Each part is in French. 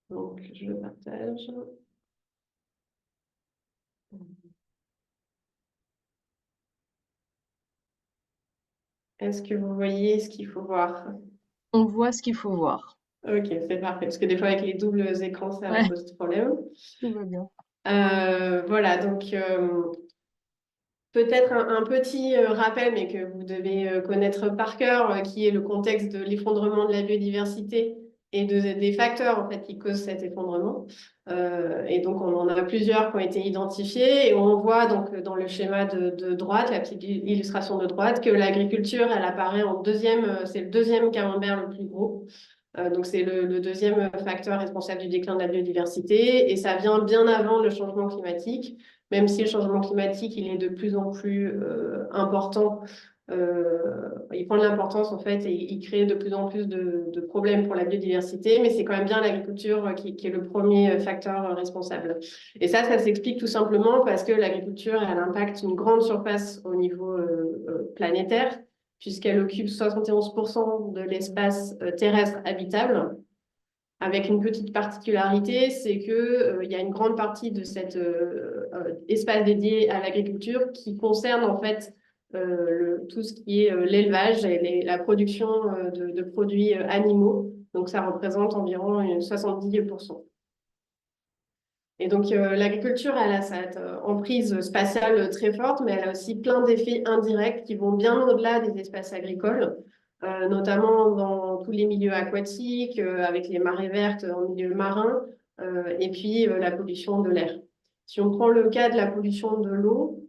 Donc, je partage. Est-ce que vous voyez ce qu'il faut voir? On voit ce qu'il faut voir. Ok, c'est parfait. Parce que des fois, avec les doubles écrans, ça Ouais, pose problème. tout va bien. Voilà, donc peut-être un petit rappel, mais que vous devez connaître par cœur, qui est le contexte de l'effondrement de la biodiversité et des facteurs en fait qui causent cet effondrement. Et donc on en a plusieurs qui ont été identifiés et on voit donc dans le schéma de droite, la petite illustration de droite, que l'agriculture elle apparaît en deuxième, c'est le deuxième camembert le plus gros. Donc c'est le deuxième facteur responsable du déclin de la biodiversité et ça vient bien avant le changement climatique, même si le changement climatique il est de plus en plus important. Il prend de l'importance en fait et il crée de plus en plus de problèmes pour la biodiversité, mais c'est quand même bien l'agriculture qui est le premier facteur responsable. Et ça s'explique tout simplement parce que l'agriculture elle impacte une grande surface au niveau planétaire puisqu'elle occupe 71% de l'espace terrestre habitable, avec une petite particularité, c'est que, il y a une grande partie de cet espace dédié à l'agriculture qui concerne en fait tout ce qui est l'élevage et la production de produits animaux. Donc ça représente environ 70%. Et donc, l'agriculture, elle a cette emprise spatiale très forte, mais elle a aussi plein d'effets indirects qui vont bien au-delà des espaces agricoles, notamment dans tous les milieux aquatiques, avec les marées vertes en milieu marin, et puis la pollution de l'air. Si on prend le cas de la pollution de l'eau,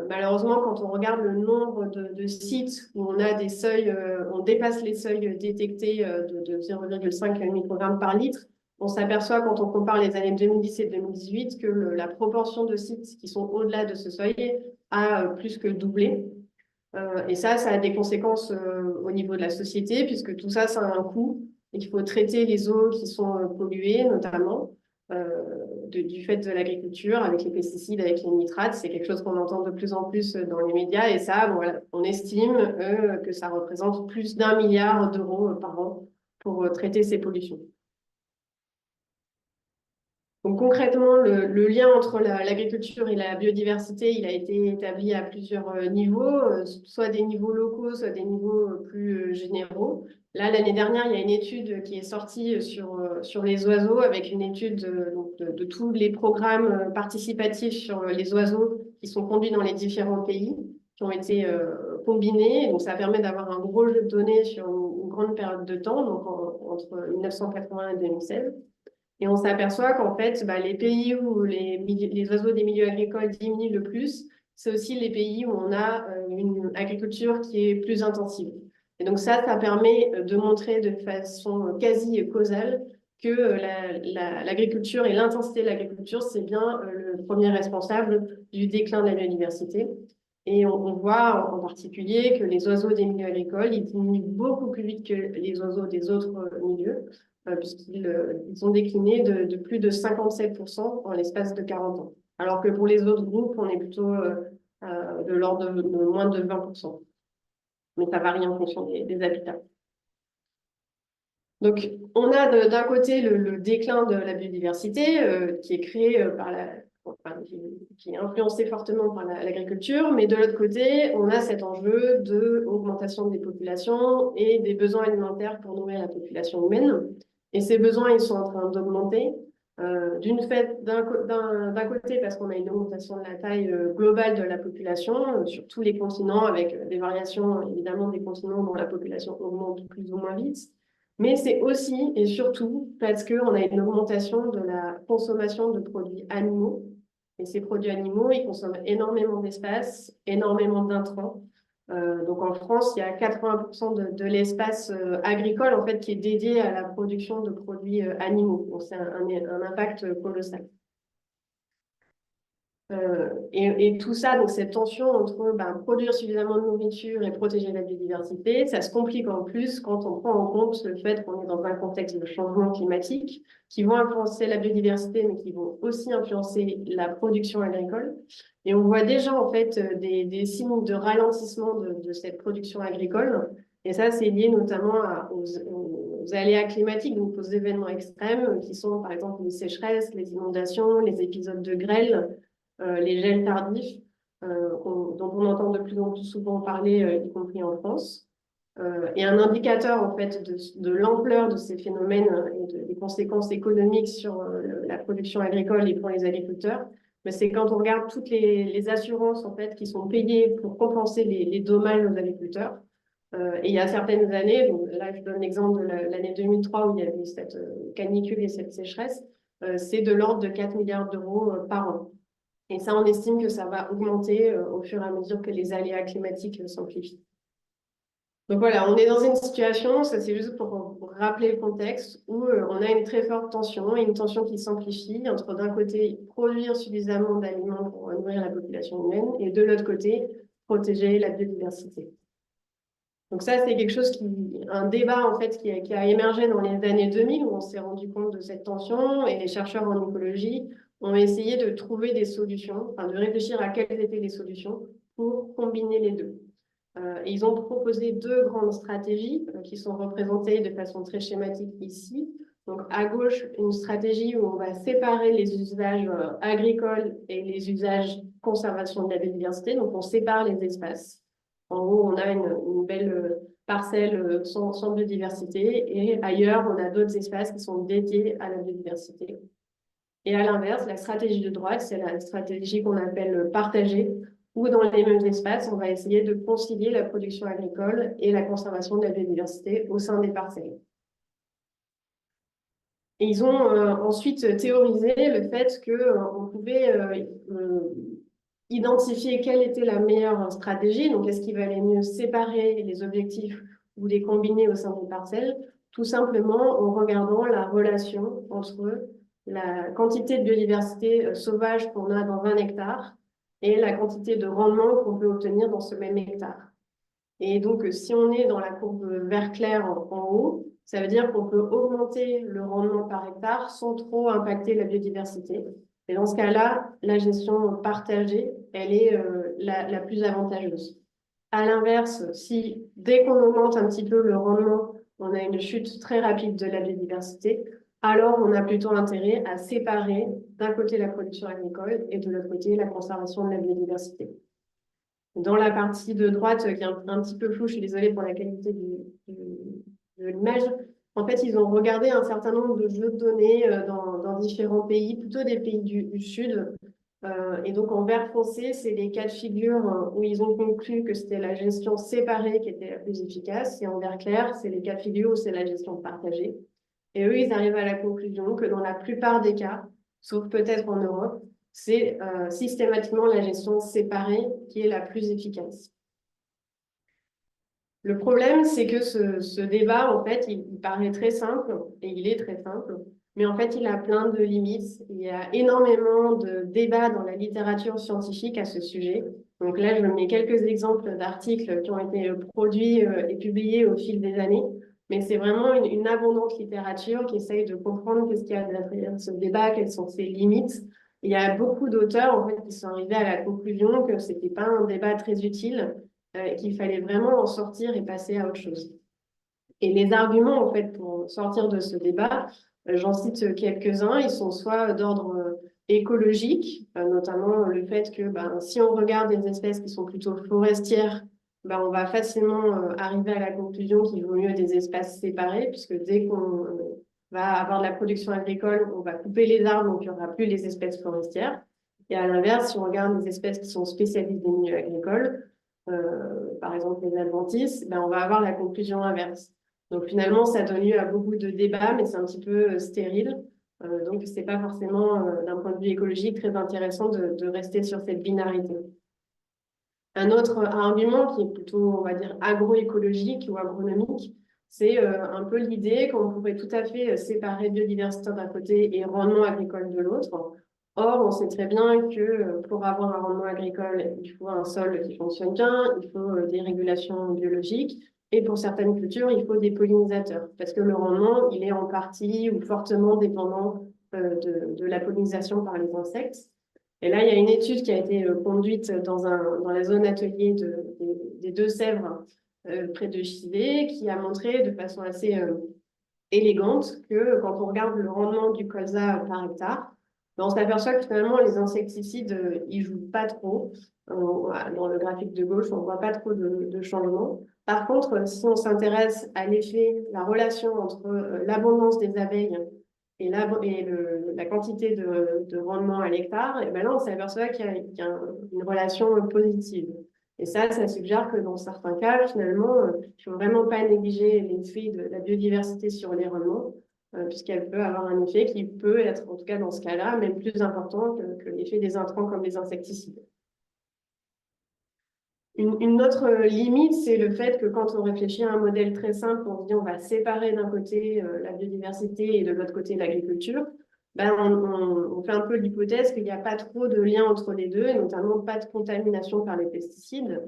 malheureusement, quand on regarde le nombre de sites où on a des seuils, on dépasse les seuils détectés de 0,5 microgrammes par litre, on s'aperçoit quand on compare les années 2010 et 2018 que la proportion de sites qui sont au-delà de ce seuil a plus que doublé. Et ça a des conséquences au niveau de la société, puisque tout ça, ça a un coût et qu'il faut traiter les eaux qui sont polluées, notamment du fait de l'agriculture, avec les pesticides, avec les nitrates. C'est quelque chose qu'on entend de plus en plus dans les médias. Et ça, bon, voilà, on estime que ça représente plus d'1 milliard d'euros par an pour traiter ces pollutions. Donc concrètement, le lien entre l'agriculture et la biodiversité, il a été établi à plusieurs niveaux, soit des niveaux locaux, soit des niveaux plus généraux. Là, l'année dernière, il y a une étude qui est sortie sur les oiseaux, avec une étude donc de tous les programmes participatifs sur les oiseaux qui sont conduits dans les différents pays, qui ont été combinés. Donc ça permet d'avoir un gros jeu de données sur une grande période de temps, donc entre 1980 et 2016. Et on s'aperçoit qu'en fait, bah, les pays où les oiseaux des milieux agricoles diminuent le plus, c'est aussi les pays où on a une agriculture qui est plus intensive. Et donc ça permet de montrer de façon quasi causale que l'agriculture et l'intensité de l'agriculture, c'est bien le premier responsable du déclin de la biodiversité. Et on voit en particulier que les oiseaux des milieux agricoles, ils diminuent beaucoup plus vite que les oiseaux des autres milieux puisqu'ils ont décliné de plus de 57% en l'espace de 40 ans. Alors que pour les autres groupes, on est plutôt de l'ordre de moins de 20%. Mais ça varie en fonction des habitats. Donc, on a d'un côté le déclin de la biodiversité qui est créé enfin, qui est influencé fortement par l'agriculture, mais de l'autre côté, on a cet enjeu de augmentation des populations et des besoins alimentaires pour nourrir la population humaine. Et ces besoins, ils sont en train d'augmenter. D'un côté, parce qu'on a une augmentation de la taille globale de la population sur tous les continents, avec des variations évidemment des continents dont la population augmente plus ou moins vite. Mais c'est aussi et surtout parce qu'on a une augmentation de la consommation de produits animaux. Et ces produits animaux, ils consomment énormément d'espace, énormément d'intrants. Donc en France, il y a 80% de l'espace agricole en fait, qui est dédié à la production de produits animaux. Donc c'est un impact colossal. Et tout ça, donc cette tension entre produire suffisamment de nourriture et protéger la biodiversité, ça se complique en plus quand on prend en compte le fait qu'on est dans un contexte de changement climatique qui vont influencer la biodiversité, mais qui vont aussi influencer la production agricole. Et on voit déjà en fait des signes de ralentissement de cette production agricole. Et ça, c'est lié notamment aléas climatiques, donc aux événements extrêmes, qui sont par exemple les sécheresses, les inondations, les épisodes de grêle, les gels tardifs, dont on entend de plus en plus souvent parler, y compris en France. Et un indicateur en fait de l'ampleur de ces phénomènes et des conséquences économiques sur la production agricole et pour les agriculteurs, mais c'est quand on regarde toutes les assurances en fait qui sont payées pour compenser les dommages aux agriculteurs. Et il y a certaines années, donc là je donne l'exemple de l'année 2003 où il y avait cette canicule et cette sécheresse, c'est de l'ordre de 4 milliards d'euros par an. Et ça, on estime que ça va augmenter au fur et à mesure que les aléas climatiques s'amplifient. Donc voilà, on est dans une situation, ça c'est juste pour rappeler le contexte, où on a une très forte tension, et une tension qui s'amplifie entre d'un côté produire suffisamment d'aliments pour nourrir la population humaine, et de l'autre côté protéger la biodiversité. Donc ça, c'est quelque chose un débat en fait qui a émergé dans les années 2000 où on s'est rendu compte de cette tension et les chercheurs en écologie ont essayé de trouver des solutions, enfin de réfléchir à quelles étaient les solutions pour combiner les deux. Et ils ont proposé deux grandes stratégies qui sont représentées de façon très schématique ici. Donc à gauche, une stratégie où on va séparer les usages agricoles et les usages conservation de la biodiversité. Donc on sépare les espaces. En haut, on a une belle parcelle sans biodiversité et ailleurs, on a d'autres espaces qui sont dédiés à la biodiversité. Et à l'inverse, la stratégie de droite, c'est la stratégie qu'on appelle partagée, où dans les mêmes espaces, on va essayer de concilier la production agricole et la conservation de la biodiversité au sein des parcelles. Et ils ont ensuite théorisé le fait qu'on pouvait identifier quelle était la meilleure stratégie. Donc, est-ce qu'il valait mieux séparer les objectifs ou les combiner au sein des parcelles, tout simplement en regardant la relation entre la quantité de biodiversité sauvage qu'on a dans 20 hectares et la quantité de rendement qu'on peut obtenir dans ce même hectare. Et donc, si on est dans la courbe vert clair en haut, ça veut dire qu'on peut augmenter le rendement par hectare sans trop impacter la biodiversité. Et dans ce cas-là, la gestion partagée, elle est la plus avantageuse. À l'inverse, si dès qu'on augmente un petit peu le rendement, on a une chute très rapide de la biodiversité, alors on a plutôt intérêt à séparer d'un côté la production agricole et de l'autre côté la conservation de la biodiversité. Dans la partie de droite, qui est un petit peu floue, je suis désolée pour la qualité de l'image, en fait, ils ont regardé un certain nombre de jeux de données dans différents pays, plutôt des pays du Sud. Et donc, en vert foncé, c'est les cas de figure où ils ont conclu que c'était la gestion séparée qui était la plus efficace. Et en vert clair, c'est les cas de figure où c'est la gestion partagée. Et eux, ils arrivent à la conclusion que dans la plupart des cas, sauf peut-être en Europe, c'est systématiquement la gestion séparée qui est la plus efficace. Le problème, c'est que ce débat, en fait, il paraît très simple, et il est très simple, mais en fait, il a plein de limites. Il y a énormément de débats dans la littérature scientifique à ce sujet. Donc là, je mets quelques exemples d'articles qui ont été produits et publiés au fil des années, mais c'est vraiment une abondante littérature qui essaye de comprendre qu'est-ce qu'il y a derrière ce débat, quelles sont ses limites. Il y a beaucoup d'auteurs, en fait, qui sont arrivés à la conclusion que c'était pas un débat très utile, qu'il fallait vraiment en sortir et passer à autre chose. Et les arguments, en fait, pour sortir de ce débat, j'en cite quelques-uns. Ils sont soit d'ordre écologique, notamment le fait que si on regarde des espèces qui sont plutôt forestières, on va facilement arriver à la conclusion qu'il vaut mieux des espaces séparés, puisque dès qu'on va avoir de la production agricole, on va couper les arbres, donc il n'y aura plus les espèces forestières. Et à l'inverse, si on regarde des espèces qui sont spécialistes des milieux agricoles, par exemple les adventices, on va avoir la conclusion inverse. Donc finalement, ça donne lieu à beaucoup de débats, mais c'est un petit peu stérile. Donc c'est pas forcément, d'un point de vue écologique, très intéressant de rester sur cette binarité. Un autre argument qui est plutôt, on va dire, agroécologique ou agronomique, c'est un peu l'idée qu'on pourrait tout à fait séparer biodiversité d'un côté et rendement agricole de l'autre. Or, on sait très bien que pour avoir un rendement agricole, il faut un sol qui fonctionne bien, il faut des régulations biologiques, et pour certaines cultures, il faut des pollinisateurs, parce que le rendement, il est en partie ou fortement dépendant de la pollinisation par les insectes. Et là, il y a une étude qui a été conduite dans la zone atelier des Deux-Sèvres, près de Chivay, qui a montré de façon assez élégante que quand on regarde le rendement du colza par hectare, ben, on s'aperçoit que finalement les insecticides, ils jouent pas trop. Voilà, dans le graphique de gauche, on voit pas trop de changements. Par contre, si on s'intéresse à l'effet, la relation entre l'abondance des abeilles et la quantité de rendement à l'hectare, et ben là, on s'aperçoit qu'il y a une relation positive. Et ça suggère que dans certains cas, finalement, il ne faut vraiment pas négliger l'effet de la biodiversité sur les rendements, puisqu'elle peut avoir un effet qui peut être, en tout cas dans ce cas-là, même plus important que l'effet des intrants comme les insecticides. Une autre limite, c'est le fait que quand on réfléchit à un modèle très simple, on se dit on va séparer d'un côté la biodiversité et de l'autre côté l'agriculture. Ben, on fait un peu l'hypothèse qu'il n'y a pas trop de lien entre les deux, et notamment pas de contamination par les pesticides.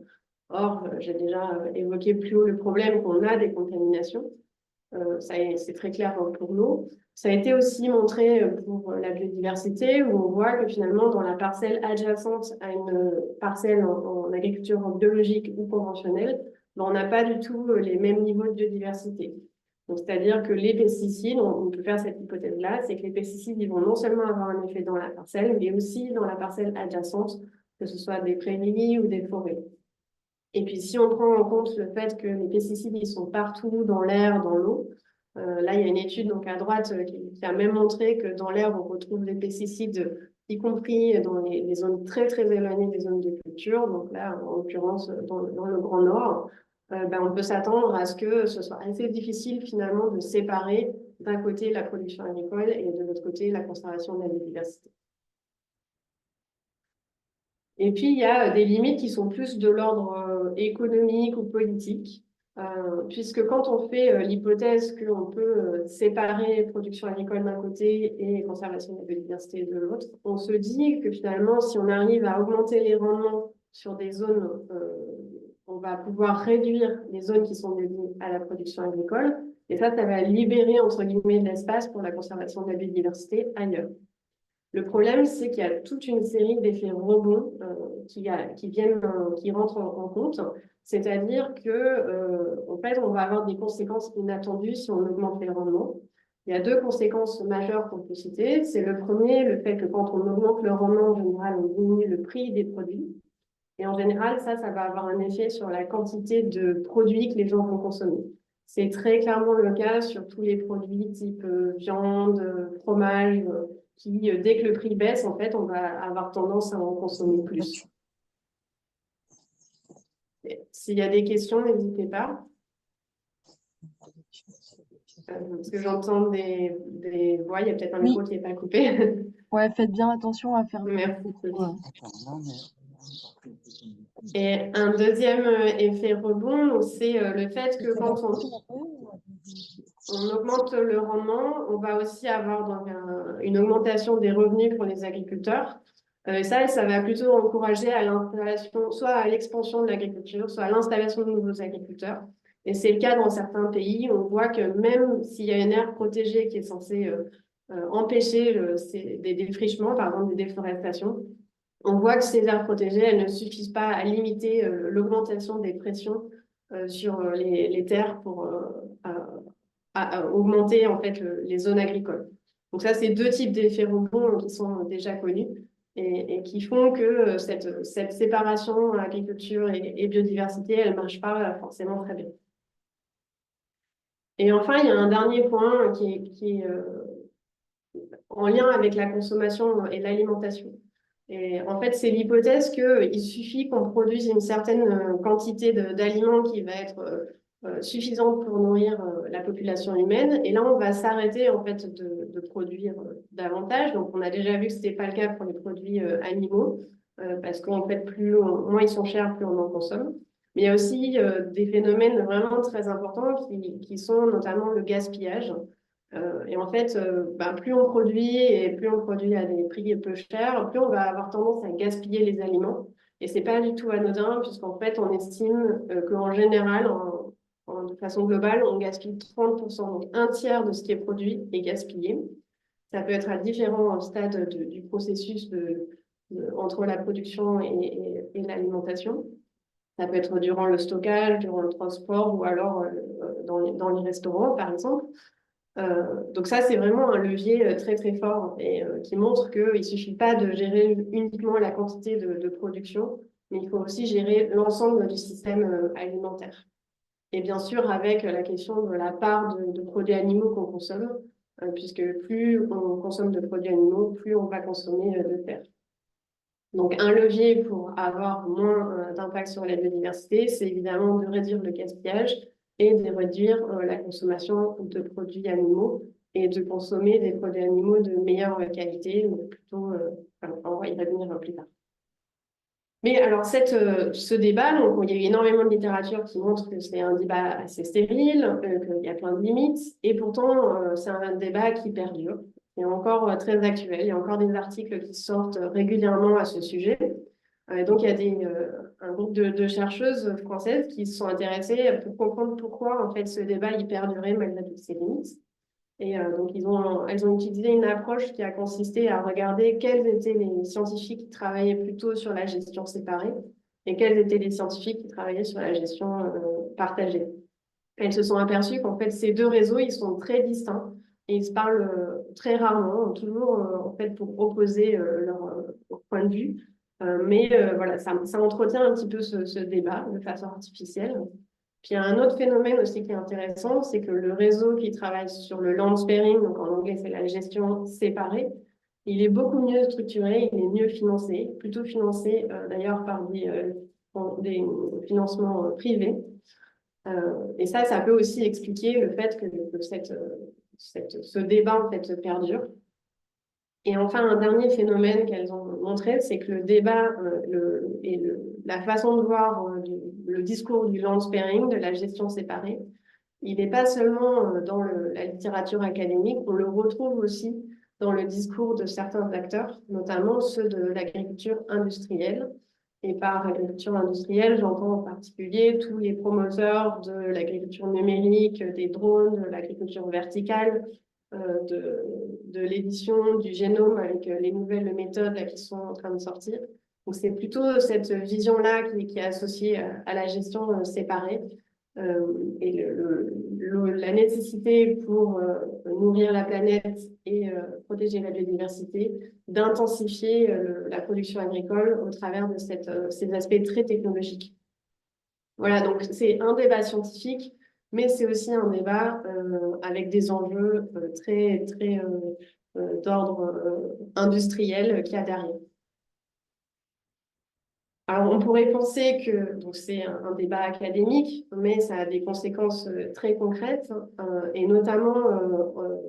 Or, j'ai déjà évoqué plus haut le problème qu'on a des contaminations. C'est très clair pour nous. Ça a été aussi montré pour la biodiversité, où on voit que finalement, dans la parcelle adjacente à une parcelle en agriculture biologique ou conventionnelle, ben, on n'a pas du tout les mêmes niveaux de biodiversité. Donc, c'est-à-dire que les pesticides, on peut faire cette hypothèse-là, c'est que les pesticides, ils vont non seulement avoir un effet dans la parcelle, mais aussi dans la parcelle adjacente, que ce soit des prairies ou des forêts. Et puis, si on prend en compte le fait que les pesticides, ils sont partout dans l'air, dans l'eau, là, il y a une étude donc, à droite qui a même montré que dans l'air, on retrouve des pesticides, y compris dans les zones très, très éloignées des zones de culture. Donc là, en l'occurrence, dans le Grand Nord, ben, on peut s'attendre à ce que ce soit assez difficile finalement de séparer d'un côté la production agricole et de l'autre côté la conservation de la biodiversité. Et puis, il y a des limites qui sont plus de l'ordre économique ou politique, puisque quand on fait l'hypothèse qu'on peut séparer production agricole d'un côté et conservation de la biodiversité de l'autre, on se dit que finalement, si on arrive à augmenter les rendements sur des zones, on va pouvoir réduire les zones qui sont dédiées à la production agricole, et ça va libérer, entre guillemets, de l'espace pour la conservation de la biodiversité ailleurs. Le problème, c'est qu'il y a toute une série d'effets rebonds qui rentrent en compte. C'est-à-dire que, en fait, on va avoir des conséquences inattendues si on augmente les rendements. Il y a deux conséquences majeures qu'on peut citer. C'est le premier, le fait que quand on augmente le rendement, en général, on diminue le prix des produits. Et en général, ça va avoir un effet sur la quantité de produits que les gens vont consommer. C'est très clairement le cas sur tous les produits type viande, fromage, qui, dès que le prix baisse, en fait, on va avoir tendance à en consommer plus. S'il y a des questions, n'hésitez pas. Parce que j'entends des voix, il y a peut-être un Oui, micro qui n'est pas coupé. ouais, faites bien attention à fermer Merci. le micro. Et un deuxième effet rebond, c'est le fait que quand on augmente le rendement, on va aussi avoir donc une augmentation des revenus pour les agriculteurs. Ça va plutôt encourager à l'installation, soit à l'expansion de l'agriculture, soit à l'installation de nouveaux agriculteurs. Et c'est le cas dans certains pays. On voit que même s'il y a une aire protégée qui est censée empêcher des défrichements, par exemple des déforestations, on voit que ces aires protégées, elles ne suffisent pas à limiter l'augmentation des pressions sur les terres pour à augmenter en fait les zones agricoles. Donc ça, c'est deux types d'effets rebonds qui sont déjà connus et qui font que cette séparation agriculture et biodiversité, elle ne marche pas forcément très bien. Et enfin, il y a un dernier point qui est en lien avec la consommation et l'alimentation. Et en fait, c'est l'hypothèse qu'il suffit qu'on produise une certaine quantité d'aliments qui va être suffisante pour nourrir la population humaine. Et là, on va s'arrêter en fait de produire davantage. Donc, on a déjà vu que ce n'était pas le cas pour les produits animaux, parce qu'en fait, moins ils sont chers, plus on en consomme. Mais il y a aussi des phénomènes vraiment très importants qui sont notamment le gaspillage. Et en fait, plus on produit et plus on produit à des prix peu chers, plus on va avoir tendance à gaspiller les aliments. Et c'est pas du tout anodin, puisqu'en fait, on estime qu'en général, de façon globale, on gaspille 30%, donc un tiers de ce qui est produit est gaspillé. Ça peut être à différents stades du processus entre la production et l'alimentation. Ça peut être durant le stockage, durant le transport ou alors dans les restaurants, par exemple. Donc ça, c'est vraiment un levier très très fort et qui montre qu'il ne suffit pas de gérer uniquement la quantité de production, mais il faut aussi gérer l'ensemble du système alimentaire. Et bien sûr, avec la question de la part de produits animaux qu'on consomme, puisque plus on consomme de produits animaux, plus on va consommer de terre. Donc, un levier pour avoir moins d'impact sur la biodiversité, c'est évidemment de réduire le gaspillage et de réduire la consommation de produits animaux et de consommer des produits animaux de meilleure qualité, mais plutôt, on va y revenir plus tard. Mais alors, ce débat, donc, il y a eu énormément de littérature qui montre que c'est un débat assez stérile, qu'il y a plein de limites, et pourtant, c'est un débat qui perdure, et encore très actuel. Il y a encore des articles qui sortent régulièrement à ce sujet. Donc, il y a un groupe de chercheuses françaises qui se sont intéressées pour comprendre pourquoi, en fait, ce débat y perdurait malgré toutes ses limites. Et donc, elles ont utilisé une approche qui a consisté à regarder quels étaient les scientifiques qui travaillaient plutôt sur la gestion séparée et quels étaient les scientifiques qui travaillaient sur la gestion partagée. Elles se sont aperçues qu'en fait, ces deux réseaux, ils sont très distincts et ils se parlent très rarement, toujours en fait pour opposer leur point de vue. Voilà, ça entretient un petit peu ce débat de façon artificielle. Puis il y a un autre phénomène aussi qui est intéressant, c'est que le réseau qui travaille sur le land sparing, donc en anglais c'est la gestion séparée, il est beaucoup mieux structuré, il est mieux financé, plutôt financé d'ailleurs par des financements privés. Et ça peut aussi expliquer le fait que ce débat en fait perdure. Et enfin, un dernier phénomène qu'elles ont montré, c'est que le débat la façon de voir le discours du land sparing, de la gestion séparée, il n'est pas seulement dans la littérature académique, on le retrouve aussi dans le discours de certains acteurs, notamment ceux de l'agriculture industrielle. Et par agriculture industrielle, j'entends en particulier tous les promoteurs de l'agriculture numérique, des drones, de l'agriculture verticale, de l'édition du génome avec les nouvelles méthodes là, qui sont en train de sortir. Donc c'est plutôt cette vision-là qui est associée à la gestion séparée et la nécessité pour nourrir la planète et protéger la biodiversité, d'intensifier la production agricole au travers de ces aspects très technologiques. Voilà, donc c'est un débat scientifique, mais c'est aussi un débat avec des enjeux très, très d'ordre industriel qu'il y a derrière. Alors, on pourrait penser que c'est un débat académique, mais ça a des conséquences très concrètes, et notamment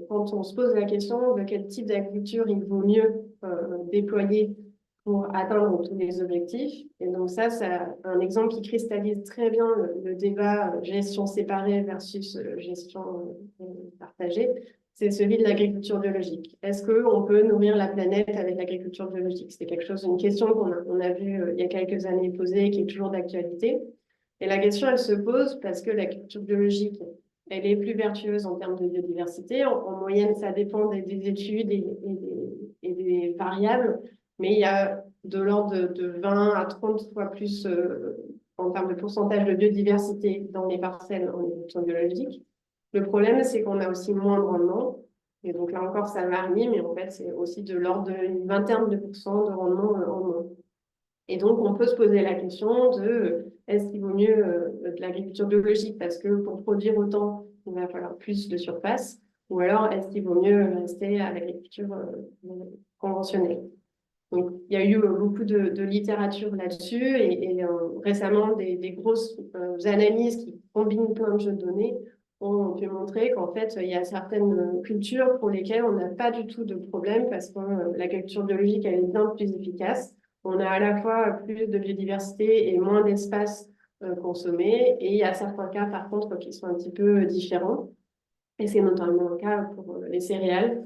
quand on se pose la question de quel type d'agriculture il vaut mieux déployer pour atteindre tous les objectifs. Et donc ça, c'est un exemple qui cristallise très bien le débat gestion séparée versus gestion partagée. C'est celui de l'agriculture biologique. Est-ce qu'on peut nourrir la planète avec l'agriculture biologique? C'est une question qu'on a vue il y a quelques années posée, qui est toujours d'actualité. Et la question, elle se pose parce que l'agriculture biologique, elle est plus vertueuse en termes de biodiversité. En moyenne, ça dépend des études et des variables, mais il y a de l'ordre de 20 à 30 fois plus en termes de pourcentage de biodiversité dans les parcelles en agriculture biologique. Le problème, c'est qu'on a aussi moins de rendement. Et donc là encore, ça varie, mais en fait, c'est aussi de l'ordre d'une vingtaine de pourcents de rendement en moins. Et donc, on peut se poser la question de est-ce qu'il vaut mieux de l'agriculture biologique parce que pour produire autant, il va falloir plus de surface, ou alors est-ce qu'il vaut mieux rester à l'agriculture conventionnelle? Donc, il y a eu beaucoup de littérature là-dessus et récemment, des grosses analyses qui combinent plein de jeux de données ont pu montrer qu'en fait, il y a certaines cultures pour lesquelles on n'a pas du tout de problème parce que l'agriculture biologique, elle est bien plus efficace. On a à la fois plus de biodiversité et moins d'espace consommé. Et il y a certains cas, par contre, qui sont un petit peu différents. Et c'est notamment le cas pour les céréales,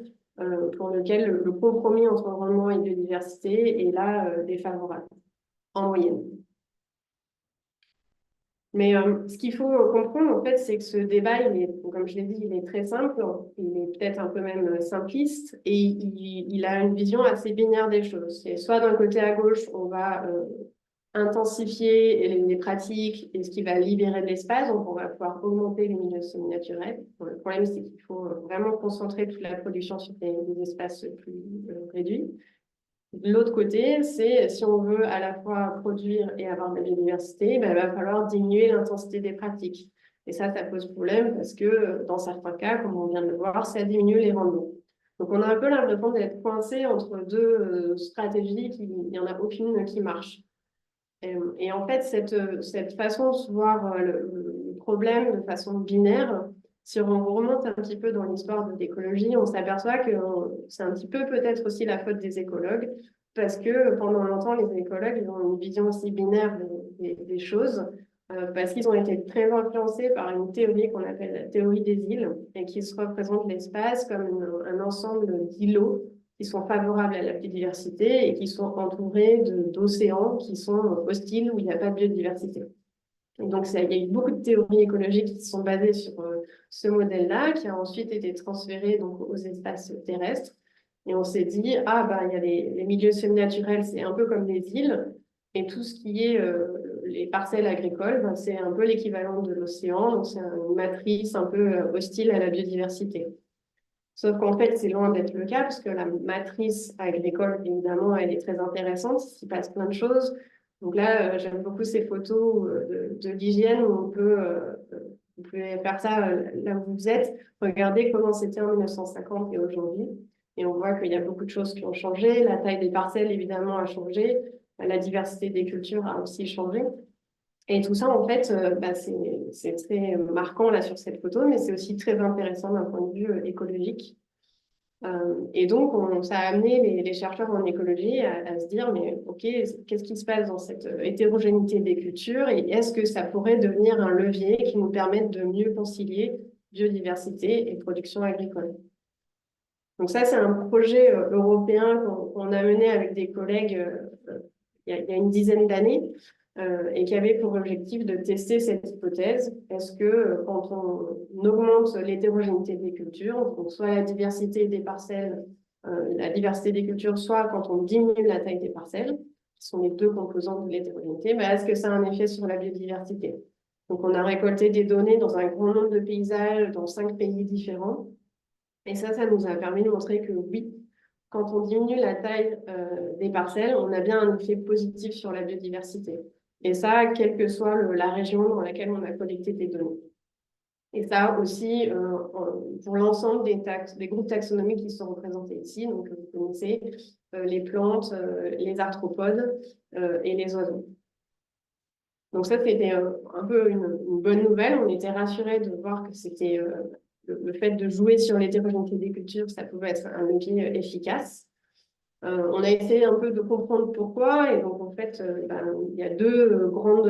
pour lequel le compromis entre rendement et biodiversité est là défavorable, en moyenne. Mais ce qu'il faut comprendre, en fait, c'est que ce débat, comme je l'ai dit, il est très simple, il est peut-être un peu même simpliste, et il a une vision assez binaire des choses. C'est soit d'un côté à gauche, on va intensifier les pratiques et ce qui va libérer de l'espace. Donc, on va pouvoir augmenter les milieux semi-naturels. Bon, le problème, c'est qu'il faut vraiment concentrer toute la production sur des espaces plus réduits. De l'autre côté, c'est si on veut à la fois produire et avoir de la biodiversité, ben, il va falloir diminuer l'intensité des pratiques. Et ça pose problème parce que dans certains cas, comme on vient de le voir, ça diminue les rendements. Donc on a un peu l'impression d'être coincé entre deux stratégies, il n'y en a aucune qui marche. Et en fait, cette façon de voir le problème de façon binaire, si on remonte un petit peu dans l'histoire de l'écologie, on s'aperçoit que c'est un petit peu peut-être aussi la faute des écologues, parce que pendant longtemps, les écologues ils ont une vision aussi binaire des choses, parce qu'ils ont été très influencés par une théorie qu'on appelle la théorie des îles, et qui se représente l'espace comme un ensemble d'îlots qui sont favorables à la biodiversité et qui sont entourés d'océans qui sont hostiles où il n'y a pas de biodiversité. Et donc, il y a eu beaucoup de théories écologiques qui sont basées sur ce modèle-là, qui a ensuite été transféré donc, aux espaces terrestres. Et on s'est dit, ah, bah, il y a les milieux semi-naturels, c'est un peu comme les îles, et tout ce qui est les parcelles agricoles, ben, c'est un peu l'équivalent de l'océan, donc c'est une matrice un peu hostile à la biodiversité. Sauf qu'en fait, c'est loin d'être le cas, parce que la matrice agricole, évidemment, elle est très intéressante, il s'y passe plein de choses. Donc là, j'aime beaucoup ces photos de l'hygiène où vous pouvez faire ça là où vous êtes. Regardez comment c'était en 1950 et aujourd'hui. Et on voit qu'il y a beaucoup de choses qui ont changé. La taille des parcelles, évidemment, a changé. La diversité des cultures a aussi changé. Et tout ça, en fait, bah, c'est très marquant là sur cette photo, mais c'est aussi très intéressant d'un point de vue écologique. Et donc, ça a amené les chercheurs en écologie à se dire, mais OK, qu'est-ce qui se passe dans cette hétérogénéité des cultures et est-ce que ça pourrait devenir un levier qui nous permette de mieux concilier biodiversité et production agricole? Donc ça, c'est un projet européen qu'on a mené avec des collègues il y a une dizaine d'années et qui avait pour objectif de tester cette hypothèse. Est-ce que quand on augmente l'hétérogénéité des cultures, donc soit la diversité des parcelles, la diversité des cultures, soit quand on diminue la taille des parcelles, qui sont les deux composantes de l'hétérogénéité, bah, est-ce que ça a un effet sur la biodiversité? Donc on a récolté des données dans un grand nombre de paysages dans 5 pays différents. Et ça nous a permis de montrer que oui, quand on diminue la taille des parcelles, on a bien un effet positif sur la biodiversité. Et ça, quelle que soit la région dans laquelle on a collecté des données. Et ça aussi, pour l'ensemble des groupes taxonomiques qui sont représentés ici, donc vous connaissez les plantes, les arthropodes et les oiseaux. Donc ça, c'était un peu une bonne nouvelle. On était rassurés de voir que c'était le fait de jouer sur l'hétérogénéité des cultures, ça pouvait être un levier efficace. On a essayé un peu de comprendre pourquoi, et donc en fait, il y a deux grands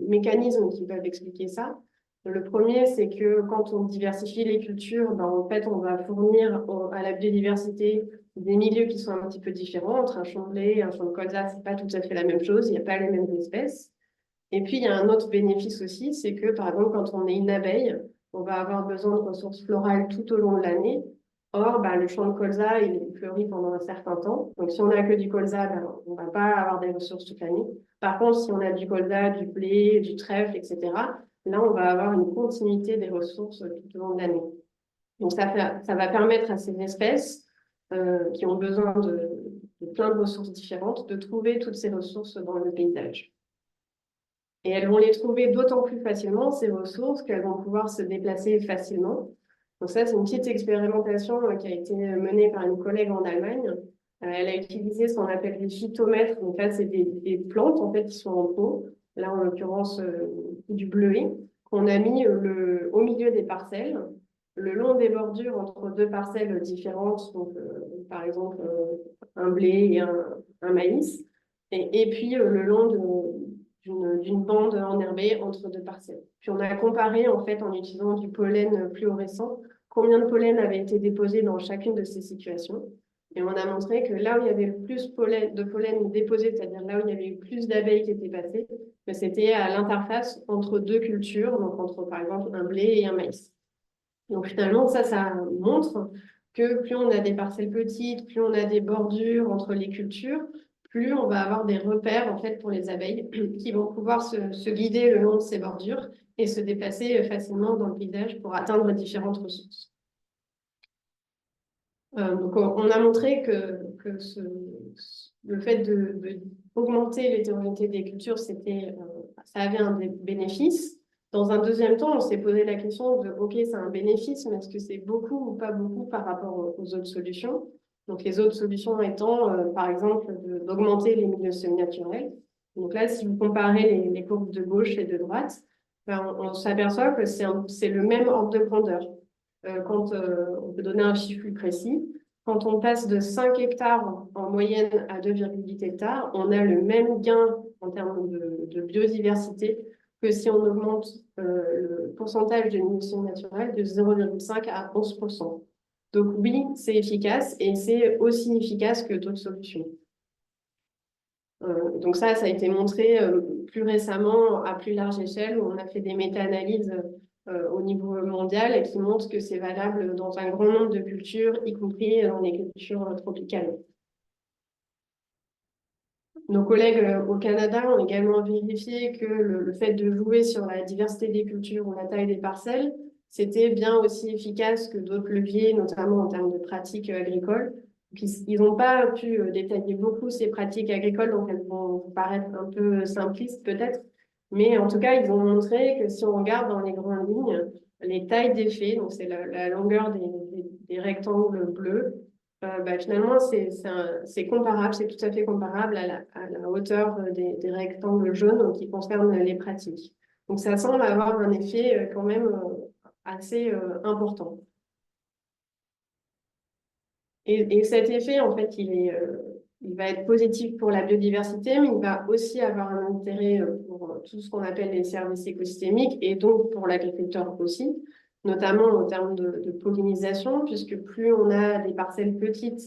mécanismes qui peuvent expliquer ça. Le premier, c'est que quand on diversifie les cultures, en fait, on va fournir à la biodiversité des milieux qui sont un petit peu différents. Entre un champ de blé et un champ de colza, c'est pas tout à fait la même chose, il n'y a pas les mêmes espèces. Et puis, il y a un autre bénéfice aussi, c'est que, par exemple, quand on est une abeille, on va avoir besoin de ressources florales tout au long de l'année. Or, le champ de colza, il fleurit pendant un certain temps. Donc, si on n'a que du colza, on ne va pas avoir des ressources toute l'année. Par contre, si on a du colza, du blé, du trèfle, etc., là, on va avoir une continuité des ressources tout au long de l'année. Donc, ça va permettre à ces espèces qui ont besoin de plein de ressources différentes de trouver toutes ces ressources dans le paysage. Et elles vont les trouver d'autant plus facilement, ces ressources, qu'elles vont pouvoir se déplacer facilement. Donc ça, c'est une petite expérimentation qui a été menée par une collègue en Allemagne. Elle a utilisé ce qu'on appelle des phytomètres. Donc là, c'est des plantes en fait qui sont en pot. Là, en l'occurrence, du bleuet, qu'on a mis au milieu des parcelles, le long des bordures entre deux parcelles différentes. Donc, par exemple, un blé et un maïs. Et puis, le long d'une bande enherbée entre deux parcelles. Puis on a comparé en fait en utilisant du pollen fluorescent combien de pollen avait été déposé dans chacune de ces situations. Et on a montré que là où il y avait le plus de pollen déposé, c'est-à-dire là où il y avait eu plus d'abeilles qui étaient passées, que c'était à l'interface entre deux cultures, donc entre par exemple un blé et un maïs. Donc finalement, ça montre que plus on a des parcelles petites, plus on a des bordures entre les cultures, plus on va avoir des repères en fait pour les abeilles qui vont pouvoir se guider le long de ces bordures et se déplacer facilement dans le paysage pour atteindre différentes ressources. Donc on a montré que le fait d'augmenter l'hétérogénéité des cultures, ça avait un bénéfice. Dans un deuxième temps, on s'est posé la question de, OK, c'est un bénéfice, mais est-ce que c'est beaucoup ou pas beaucoup par rapport aux autres solutions? Donc les autres solutions étant, par exemple, d'augmenter les milieux semi-naturels. Donc là, si vous comparez les courbes de gauche et de droite, ben, on s'aperçoit que c'est le même ordre de grandeur. Quand on peut donner un chiffre plus précis, quand on passe de 5 hectares en moyenne à 2,8 hectares, on a le même gain en termes de biodiversité que si on augmente le pourcentage de milieux naturels de 0,5 à 11%. Donc oui, c'est efficace et c'est aussi efficace que d'autres solutions. Donc ça a été montré plus récemment à plus large échelle où on a fait des méta-analyses au niveau mondial qui montrent que c'est valable dans un grand nombre de cultures, y compris dans les cultures tropicales. Nos collègues au Canada ont également vérifié que le fait de jouer sur la diversité des cultures ou la taille des parcelles, c'était bien aussi efficace que d'autres leviers, notamment en termes de pratiques agricoles. Ils n'ont pas pu détailler beaucoup ces pratiques agricoles, donc elles vont vous paraître un peu simplistes peut-être. Mais en tout cas, ils ont montré que si on regarde dans les grandes lignes, les tailles d'effet, donc c'est la longueur des rectangles bleus, finalement, c'est comparable, c'est tout à fait comparable à la hauteur des rectangles jaunes qui concernent les pratiques. Donc, ça semble avoir un effet quand même assez important. Et cet effet, en fait, il va être positif pour la biodiversité, mais il va aussi avoir un intérêt pour tout ce qu'on appelle les services écosystémiques et donc pour l'agriculteur aussi, notamment en termes de pollinisation, puisque plus on a des parcelles petites,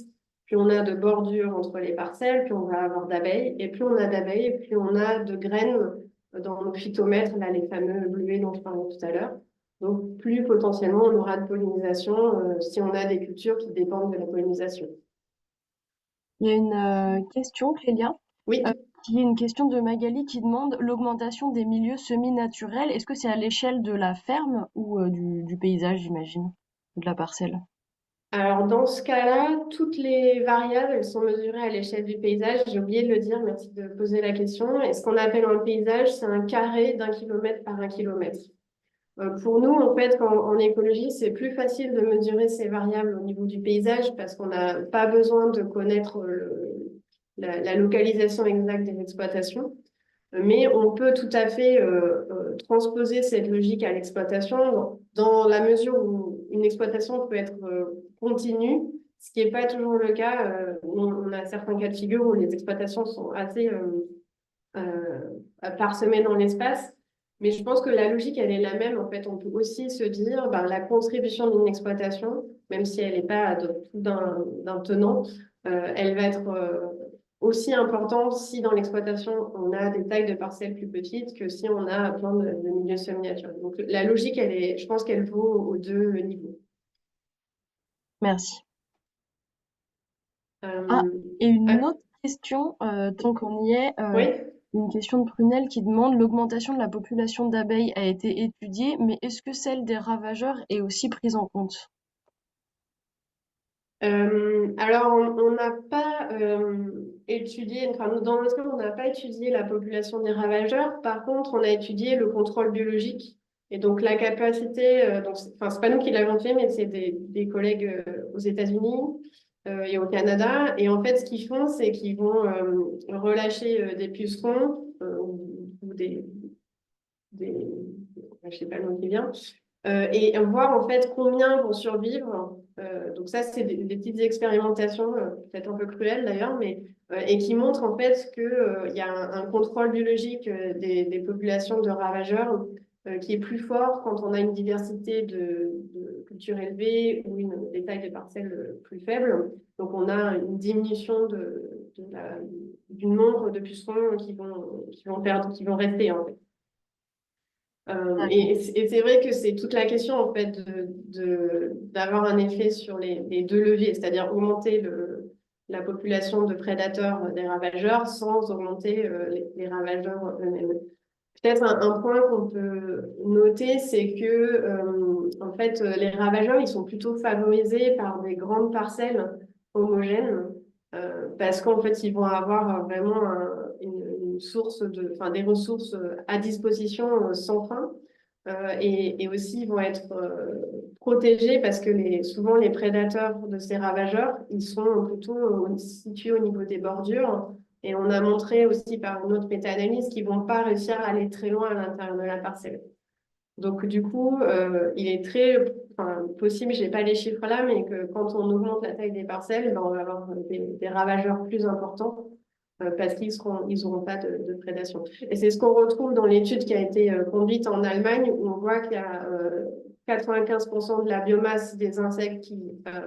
plus on a de bordures entre les parcelles, plus on va avoir d'abeilles, et plus on a d'abeilles, plus on a de graines dans nos phytomètres, là, les fameux bleuets dont je parlais tout à l'heure. Donc, plus potentiellement on aura de pollinisation si on a des cultures qui dépendent de la pollinisation. Il y a une question, Clélia, Oui. qui est une question de Magali qui demande l'augmentation des milieux semi-naturels. Est-ce que c'est à l'échelle de la ferme ou du paysage, j'imagine, ou de la parcelle? Alors, dans ce cas-là, toutes les variables, elles sont mesurées à l'échelle du paysage. J'ai oublié de le dire, merci de poser la question. Et ce qu'on appelle un paysage, c'est un carré d'1 kilomètre par 1 kilomètre. Pour nous, en fait, en écologie, c'est plus facile de mesurer ces variables au niveau du paysage parce qu'on n'a pas besoin de connaître la localisation exacte des exploitations. Mais on peut tout à fait transposer cette logique à l'exploitation dans la mesure où une exploitation peut être continue, ce qui n'est pas toujours le cas. On a certains cas de figure où les exploitations sont assez parsemées dans l'espace. Mais je pense que la logique, elle est la même. En fait, on peut aussi se dire, ben, la contribution d'une exploitation, même si elle n'est pas d'un tenant, elle va être aussi importante si dans l'exploitation, on a des tailles de parcelles plus petites que si on a plein de milieux semi-naturels. Donc, la logique, je pense qu'elle vaut aux deux niveaux. Merci. Ah, Euh, et une ah, autre question, tant qu'on y est, oui. une question de Prunelle qui demande l'augmentation de la population d'abeilles a été étudiée, mais est-ce que celle des ravageurs est aussi prise en compte? Alors, on n'a pas étudié, enfin, dans notre cas, on n'a pas étudié la population des ravageurs. Par contre, on a étudié le contrôle biologique. Et donc, la capacité, enfin, c'est pas nous qui l'avons fait, mais c'est des collègues aux États-Unis et au Canada. Et en fait, ce qu'ils font, c'est qu'ils vont relâcher des pucerons ou je sais pas le nom qui vient, et voir en fait combien vont survivre. Donc ça, c'est des petites expérimentations, peut-être un peu cruelles d'ailleurs, mais et qui montrent en fait qu'il y a un contrôle biologique des populations de ravageurs qui est plus fort quand on a une diversité de cultures élevées ou des tailles de parcelles plus faibles. Donc on a une diminution du nombre de pucerons qui vont rester en fait. D'accord. Et c'est vrai que c'est toute la question en fait d'avoir un effet sur les deux leviers, c'est-à-dire augmenter la population de prédateurs des ravageurs sans augmenter les ravageurs eux-mêmes. Peut-être un point qu'on peut noter, c'est que en fait, les ravageurs, ils sont plutôt favorisés par des grandes parcelles homogènes parce qu'en fait, ils vont avoir vraiment une source enfin, des ressources à disposition sans fin. Et aussi, ils vont être protégés parce que souvent, les prédateurs de ces ravageurs, ils sont plutôt situés au niveau des bordures. Et on a montré aussi par une autre méta-analyse qu'ils vont pas réussir à aller très loin à l'intérieur de la parcelle. Donc, du coup, il est possible, je n'ai pas les chiffres là, mais que quand on augmente la taille des parcelles, ben, on va avoir des ravageurs plus importants parce ils auront pas de prédation. Et c'est ce qu'on retrouve dans l'étude qui a été conduite en Allemagne, où on voit qu'il y a 95% de la biomasse des insectes qui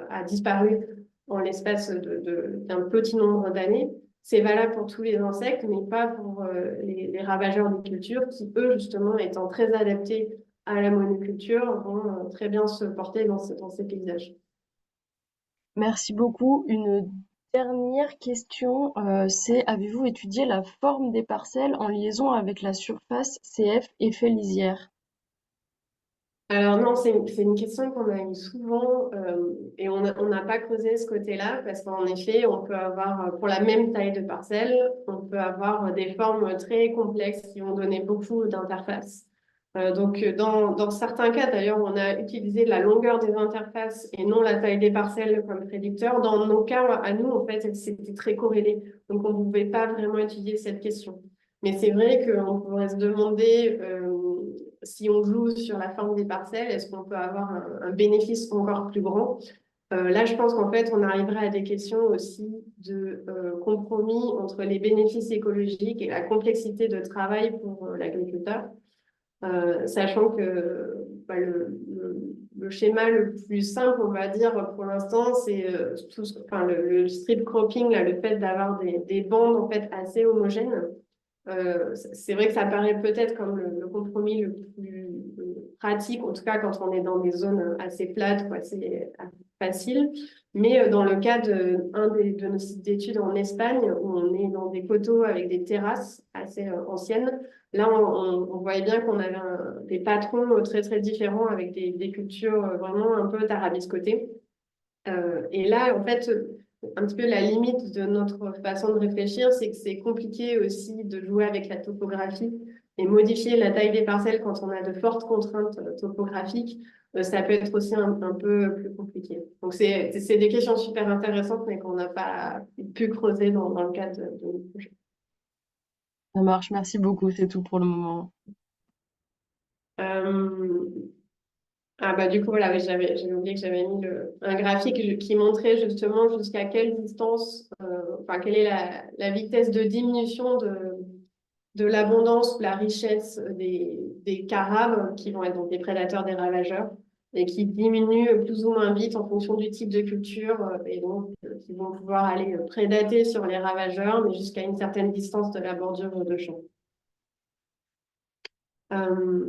a disparu en l'espace d'un petit nombre d'années. C'est valable pour tous les insectes, mais pas pour les ravageurs des cultures qui, eux, justement, étant très adaptés à la monoculture, vont très bien se porter dans ces paysages. Merci beaucoup. Une dernière question, c'est avez-vous étudié la forme des parcelles en liaison avec la surface CF effet lisière? Alors non, c'est une question qu'on a eu souvent et on n'a pas creusé ce côté-là parce qu'en effet, on peut avoir, pour la même taille de parcelle, on peut avoir des formes très complexes qui vont donner beaucoup d'interfaces. Donc dans certains cas, d'ailleurs, on a utilisé la longueur des interfaces et non la taille des parcelles comme prédicteur. Dans nos cas, à nous, en fait, c'était très corrélé. Donc on ne pouvait pas vraiment étudier cette question. Mais c'est vrai qu'on pourrait se demander si on joue sur la forme des parcelles, est-ce qu'on peut avoir un bénéfice encore plus grand? Là, je pense qu'en fait, on arriverait à des questions aussi de compromis entre les bénéfices écologiques et la complexité de travail pour l'agriculteur, sachant que bah, le schéma le plus simple, on va dire, pour l'instant, c'est le strip cropping, là, le fait d'avoir des bandes en fait, assez homogènes. C'est vrai que ça paraît peut-être comme le compromis le plus pratique, en tout cas quand on est dans des zones assez plates, quoi, assez facile. Mais dans le cas de nos sites d'études en Espagne, où on est dans des coteaux avec des terrasses assez anciennes, là on voyait bien qu'on avait des patrons très très différents avec des cultures vraiment un peu tarabiscotées. Et là, en fait, un petit peu la limite de notre façon de réfléchir, c'est que c'est compliqué aussi de jouer avec la topographie et modifier la taille des parcelles quand on a de fortes contraintes topographiques. Ça peut être aussi un peu plus compliqué. Donc, c'est des questions super intéressantes, mais qu'on n'a pas pu creuser dans le cadre de nos projets. Ça marche, merci beaucoup, c'est tout pour le moment. Euh, Ah bah du coup voilà, oui, j'avais oublié que j'avais mis un graphique qui montrait justement jusqu'à quelle distance, enfin quelle est la vitesse de diminution de l'abondance ou la richesse des carabes qui vont être donc des prédateurs, des ravageurs et qui diminuent plus ou moins vite en fonction du type de culture et donc qui vont pouvoir aller prédater sur les ravageurs mais jusqu'à une certaine distance de la bordure de champ. Euh,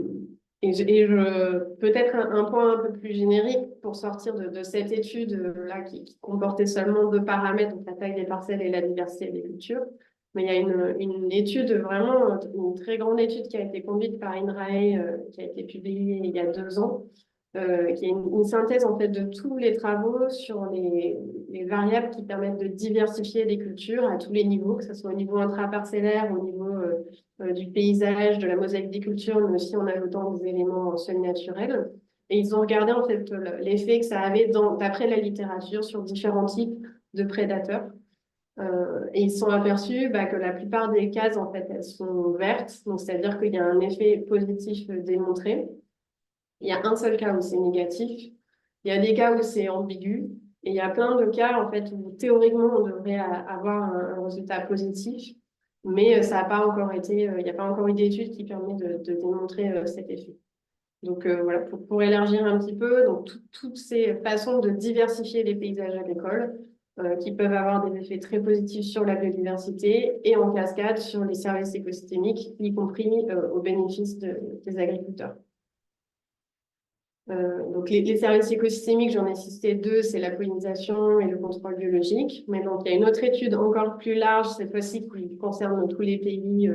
Peut-être un point un peu plus générique pour sortir de cette étude là qui comportait seulement deux paramètres, donc la taille des parcelles et la diversité des cultures. Mais il y a une étude vraiment, une très grande étude qui a été conduite par INRAE, qui a été publiée il y a 2 ans, qui est une synthèse en fait de tous les travaux sur les variables qui permettent de diversifier les cultures à tous les niveaux, que ce soit au niveau intraparcellaire, au niveau du paysage, de la mosaïque des cultures, mais aussi en ajoutant des éléments semi-naturels. Et ils ont regardé en fait l'effet que ça avait d'après la littérature sur différents types de prédateurs. Et ils se sont aperçus que la plupart des cases en fait elles sont vertes, donc c'est-à-dire qu'il y a un effet positif démontré. Il y a un seul cas où c'est négatif. Il y a des cas où c'est ambigu. Et il y a plein de cas, en fait, où théoriquement, on devrait avoir un résultat positif. Mais ça n'a pas encore été, il n'y a pas encore eu d'étude qui permet de démontrer cet effet. Donc voilà, pour élargir un petit peu, donc toutes ces façons de diversifier les paysages agricoles qui peuvent avoir des effets très positifs sur la biodiversité et en cascade sur les services écosystémiques, y compris au bénéfice des agriculteurs. Donc les services écosystémiques, j'en ai cité deux, c'est la pollinisation et le contrôle biologique. Mais donc il y a une autre étude encore plus large, cette fois-ci qui concerne tous les pays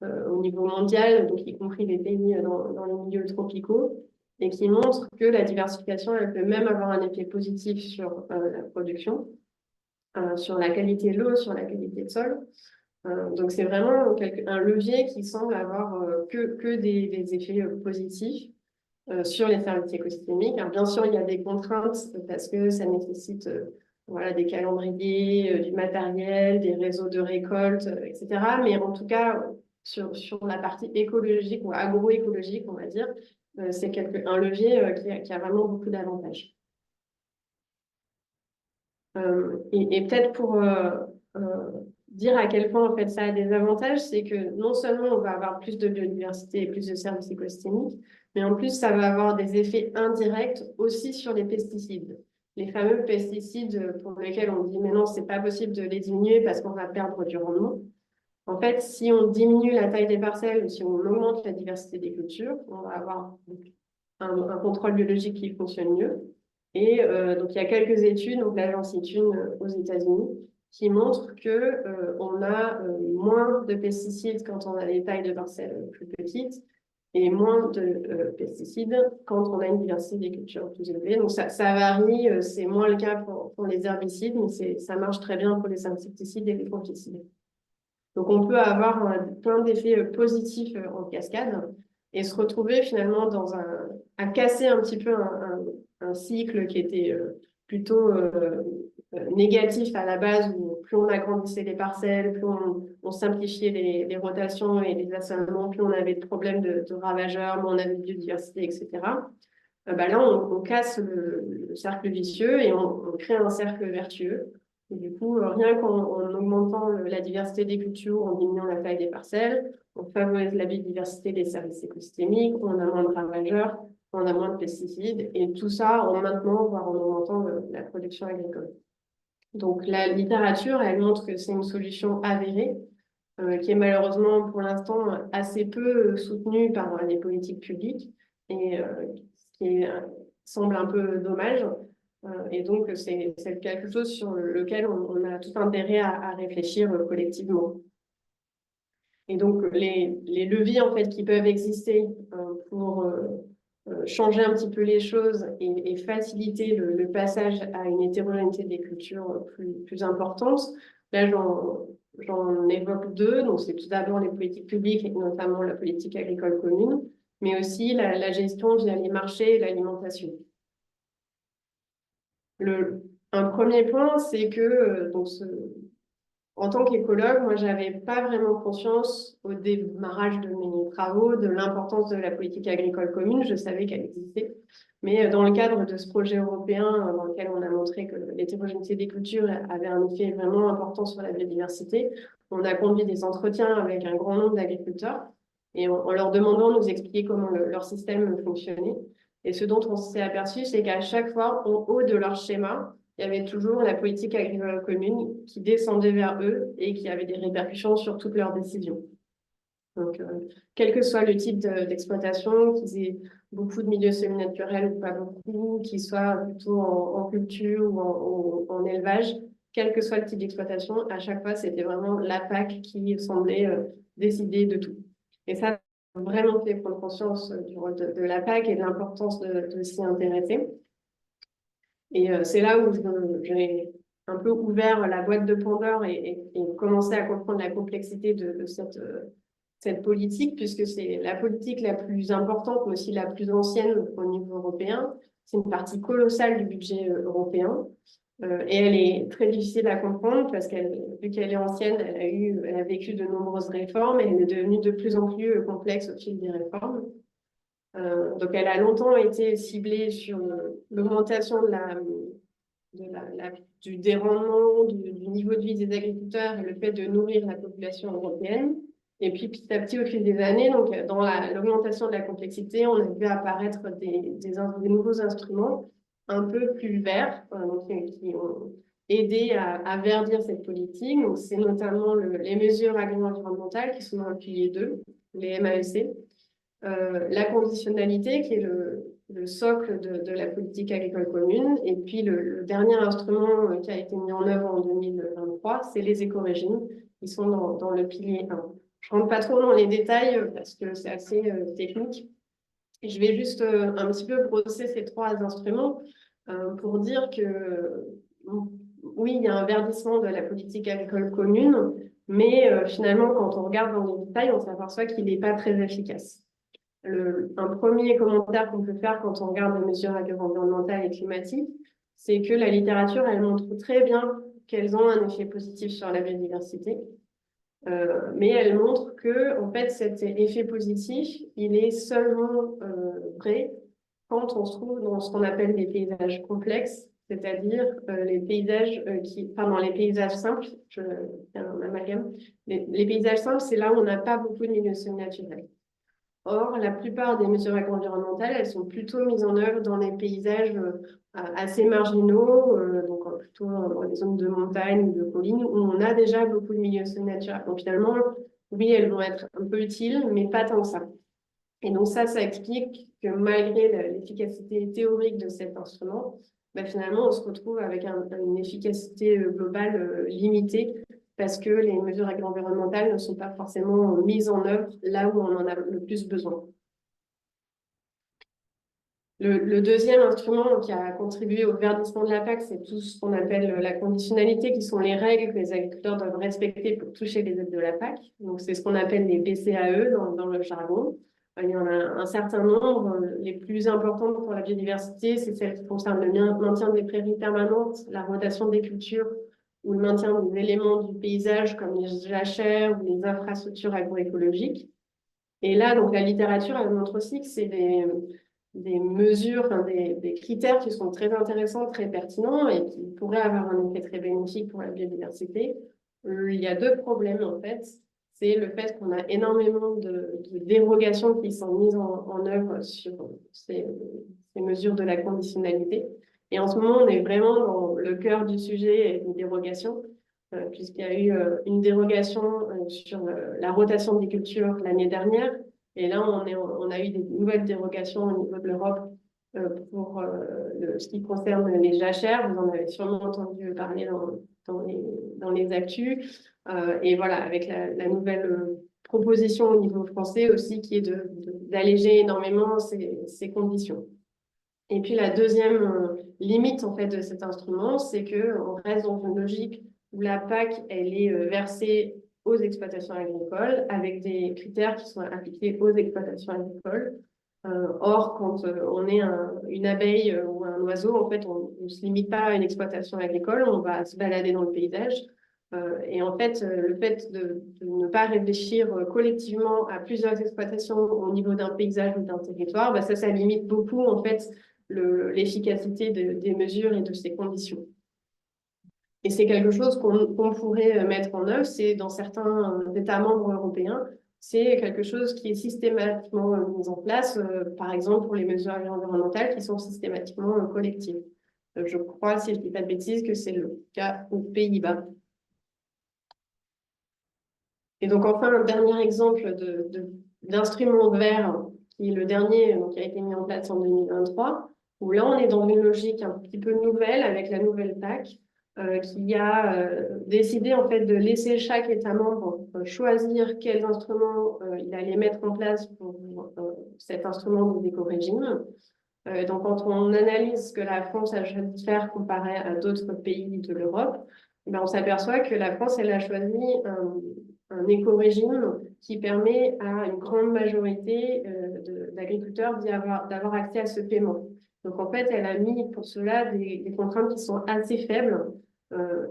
au niveau mondial, donc y compris les pays dans les milieux tropicaux, et qui montre que la diversification, elle peut même avoir un effet positif sur la production, sur la qualité de l'eau, sur la qualité de sol. Donc c'est vraiment un levier qui semble avoir que des effets positifs sur les services écosystémiques. Alors, bien sûr, il y a des contraintes parce que ça nécessite voilà, des calendriers, du matériel, des réseaux de récolte, etc. Mais en tout cas, sur la partie écologique ou agroécologique, on va dire, c'est un levier qui a vraiment beaucoup d'avantages. Et peut-être pour dire à quel point en fait, ça a des avantages, c'est que non seulement on va avoir plus de biodiversité et plus de services écosystémiques, mais en plus ça va avoir des effets indirects aussi sur les pesticides. Les fameux pesticides pour lesquels on dit mais non, c'est pas possible de les diminuer parce qu'on va perdre du rendement. En fait, si on diminue la taille des parcelles ou si on augmente la diversité des cultures, on va avoir un contrôle biologique qui fonctionne mieux. Et donc, il y a quelques études, donc là j'en cite une aux États-Unis, qui montrent que on a moins de pesticides quand on a des tailles de parcelles plus petites et moins de pesticides quand on a une diversité des cultures plus élevée. Donc ça varie, c'est moins le cas pour les herbicides, mais ça marche très bien pour les insecticides et les fongicides. Donc, on peut avoir plein d'effets positifs en cascade et se retrouver finalement à casser un petit peu un cycle qui était plutôt négatif à la base, où plus on agrandissait les parcelles, plus on simplifiait les rotations et les assolements, plus on avait de problèmes de ravageurs, moins on avait de biodiversité, etc. Bah là, on casse le cercle vicieux et on crée un cercle vertueux. Et du coup, rien qu'en augmentant la diversité des cultures, en diminuant la taille des parcelles, on favorise la biodiversité des services écosystémiques, on a moins de ravageurs, on a moins de pesticides, et tout ça en maintenant, voire en augmentant la production agricole. Donc la littérature, elle montre que c'est une solution avérée, qui est malheureusement pour l'instant assez peu soutenue par les politiques publiques, et ce qui semble un peu dommage. Et donc, c'est quelque chose sur lequel on a tout intérêt à réfléchir collectivement. Et donc, les leviers en fait, qui peuvent exister pour changer un petit peu les choses et faciliter le passage à une hétérogénéité des cultures plus importante, là, j'en évoque deux. Donc, c'est tout d'abord les politiques publiques, et notamment la politique agricole commune, mais aussi la gestion via les marchés et l'alimentation. Un premier point, c'est que en tant qu'écologue, moi, j'avais pas vraiment conscience au démarrage de mes travaux de l'importance de la politique agricole commune. Je savais qu'elle existait, mais dans le cadre de ce projet européen, dans lequel on a montré que l'hétérogénéité des cultures avait un effet vraiment important sur la biodiversité, on a conduit des entretiens avec un grand nombre d'agriculteurs et en leur demandant de nous expliquer comment leur système fonctionnait. Et ce dont on s'est aperçu, c'est qu'à chaque fois, en haut de leur schéma, il y avait toujours la politique agricole commune qui descendait vers eux et qui avait des répercussions sur toutes leurs décisions. Donc, quel que soit le type d'exploitation, qu'ils aient beaucoup de milieux semi-naturels ou pas beaucoup, qu'ils soient plutôt en culture ou en élevage, quel que soit le type d'exploitation, à chaque fois, c'était vraiment la PAC qui semblait décider de tout. Et ça a vraiment fait prendre conscience du rôle de la PAC et de l'importance de s'y intéresser. Et c'est là où j'ai un peu ouvert la boîte de Pandore et commencé à comprendre la complexité de cette politique, puisque c'est la politique la plus importante, mais aussi la plus ancienne au niveau européen. C'est une partie colossale du budget européen. Et elle est très difficile à comprendre parce vu qu'elle est ancienne, elle a vécu de nombreuses réformes et elle est devenue de plus en plus complexe au fil des réformes. Donc, elle a longtemps été ciblée sur l'augmentation des rendements, du niveau de vie des agriculteurs et le fait de nourrir la population européenne. Et puis, petit à petit, au fil des années, donc, dans l'augmentation de la complexité, on a vu apparaître des nouveaux instruments un peu plus verts, qui ont aidé à verdir cette politique. Donc, c'est notamment les mesures agro-environnementales qui sont dans le pilier 2, les MAEC. La conditionnalité, qui est le socle de la politique agricole commune. Et puis le dernier instrument qui a été mis en œuvre en 2023, c'est les écorégimes, qui sont dans le pilier 1. Je ne rentre pas trop dans les détails parce que c'est assez technique. Et je vais juste un petit peu brosser ces trois instruments pour dire que oui, il y a un verdissement de la politique agricole commune, mais finalement, quand on regarde dans les détails, on s'aperçoit qu'il n'est pas très efficace. Un premier commentaire qu'on peut faire quand on regarde les mesures environnementales et climatiques, c'est que la littérature, elle montre très bien qu'elles ont un effet positif sur la biodiversité, mais elle montre que en fait, cet effet positif, il est seulement vrai quand on se trouve dans ce qu'on appelle des paysages complexes, c'est-à-dire les paysages les paysages simples, je fais un amalgame. Les paysages simples, c'est là où on n'a pas beaucoup de milieux naturels. Or, la plupart des mesures environnementales, elles sont plutôt mises en œuvre dans des paysages assez marginaux, donc plutôt dans les zones de montagne ou de collines, où on a déjà beaucoup de milieux naturels. Donc finalement, oui, elles vont être un peu utiles, mais pas tant que ça. Et donc ça explique que malgré l'efficacité théorique de cet instrument, finalement, on se retrouve avec une efficacité globale limitée parce que les mesures environnementales ne sont pas forcément mises en œuvre là où on en a le plus besoin. Le deuxième instrument qui a contribué au verdissement de la PAC, c'est tout ce qu'on appelle la conditionnalité, qui sont les règles que les agriculteurs doivent respecter pour toucher les aides de la PAC. Donc, c'est ce qu'on appelle les PCAE dans le jargon. Il y en a un certain nombre. Les plus importantes pour la biodiversité, c'est celles qui concernent le maintien des prairies permanentes, la rotation des cultures ou le maintien des éléments du paysage comme les jachères ou les infrastructures agroécologiques. Et là, donc, la littérature, elle montre aussi que c'est des mesures, des critères qui sont très intéressants, très pertinents et qui pourraient avoir un effet très bénéfique pour la biodiversité. Il y a deux problèmes, en fait. C'est le fait qu'on a énormément de dérogations qui sont mises en œuvre sur ces mesures de la conditionnalité. Et en ce moment, on est vraiment dans le cœur du sujet des dérogations, puisqu'il y a eu une dérogation sur la rotation des cultures l'année dernière. Et là, on a eu des nouvelles dérogations au niveau de l'Europe pour ce qui concerne les jachères. Vous en avez sûrement entendu parler dans les actus. Et voilà, avec la nouvelle proposition au niveau français aussi, qui est d'alléger énormément ces conditions. Et puis la deuxième limite en fait de cet instrument, c'est qu'on reste dans une logique où la PAC, elle est versée aux exploitations agricoles avec des critères qui sont appliqués aux exploitations agricoles. Or, quand on est une abeille ou un oiseau, en fait, on ne se limite pas à une exploitation agricole, on va se balader dans le paysage. Et en fait, le fait de ne pas réfléchir collectivement à plusieurs exploitations au niveau d'un paysage ou d'un territoire, ça limite beaucoup en fait l'efficacité des mesures et de ces conditions. Et c'est quelque chose qu'on pourrait mettre en œuvre, c'est dans certains États membres européens, c'est quelque chose qui est systématiquement mis en place, par exemple pour les mesures environnementales qui sont systématiquement collectives. Je crois, si je ne dis pas de bêtises, que c'est le cas aux Pays-Bas. Et donc enfin, un dernier exemple d'instrument vert, qui est le dernier qui a été mis en place en 2023, où là on est dans une logique un petit peu nouvelle avec la nouvelle PAC, qui a décidé en fait de laisser chaque État membre choisir quels instruments il allait mettre en place pour cet instrument de d'éco-régime. Donc quand on analyse ce que la France a choisi de faire comparé à d'autres pays de l'Europe, on s'aperçoit que la France elle a choisi un éco-régime qui permet à une grande majorité d'agriculteurs d'avoir accès à ce paiement. Donc en fait, elle a mis pour cela des contraintes qui sont assez faibles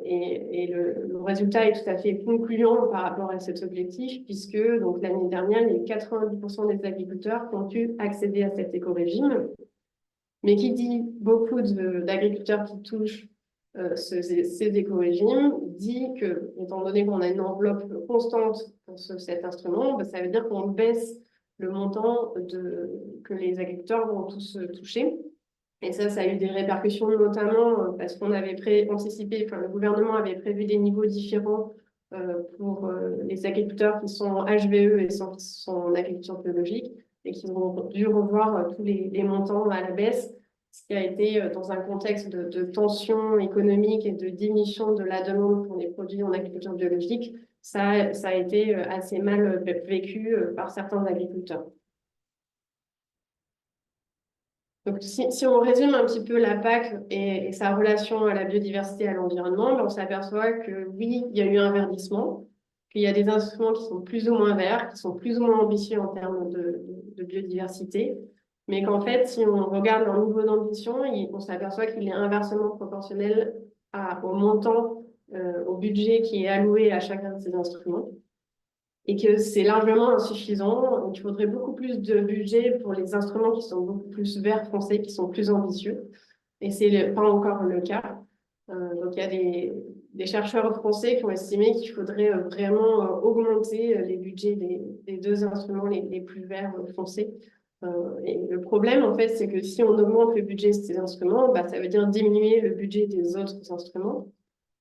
et le résultat est tout à fait concluant par rapport à cet objectif puisque donc l'année dernière, il y a eu 90% des agriculteurs qui ont pu accéder à cet éco-régime. Mais qui dit beaucoup d'agriculteurs qui touchent ces éco-régimes, dit que, étant donné qu'on a une enveloppe constante pour cet instrument, ça veut dire qu'on baisse le montant que les agriculteurs vont tous toucher. Et ça a eu des répercussions, notamment parce qu'on avait anticipé, enfin, le gouvernement avait prévu des niveaux différents pour les agriculteurs qui sont en HVE et qui sont en agriculture biologique. et qui ont dû revoir tous les montants à la baisse, ce qui a été dans un contexte de tension économique et de diminution de la demande pour les produits en agriculture biologique. Ça a été assez mal vécu par certains agriculteurs. Donc, si on résume un petit peu la PAC et sa relation à la biodiversité et à l'environnement, ben, on s'aperçoit que oui, il y a eu un verdissement, qu'il y a des instruments qui sont plus ou moins verts, qui sont plus ou moins ambitieux en termes de biodiversité, mais qu'en fait, si on regarde leur niveau d'ambition, on s'aperçoit qu'il est inversement proportionnel au montant, au budget qui est alloué à chacun de ces instruments et que c'est largement insuffisant. Donc, il faudrait beaucoup plus de budget pour les instruments qui sont beaucoup plus verts foncés, qui sont plus ambitieux. Et c'est pas encore le cas. Donc, il y a des chercheurs français qui ont estimé qu'il faudrait vraiment augmenter les budgets des deux instruments les plus verts foncés. Et le problème, en fait, c'est que si on augmente le budget de ces instruments, bah, ça veut dire diminuer le budget des autres instruments.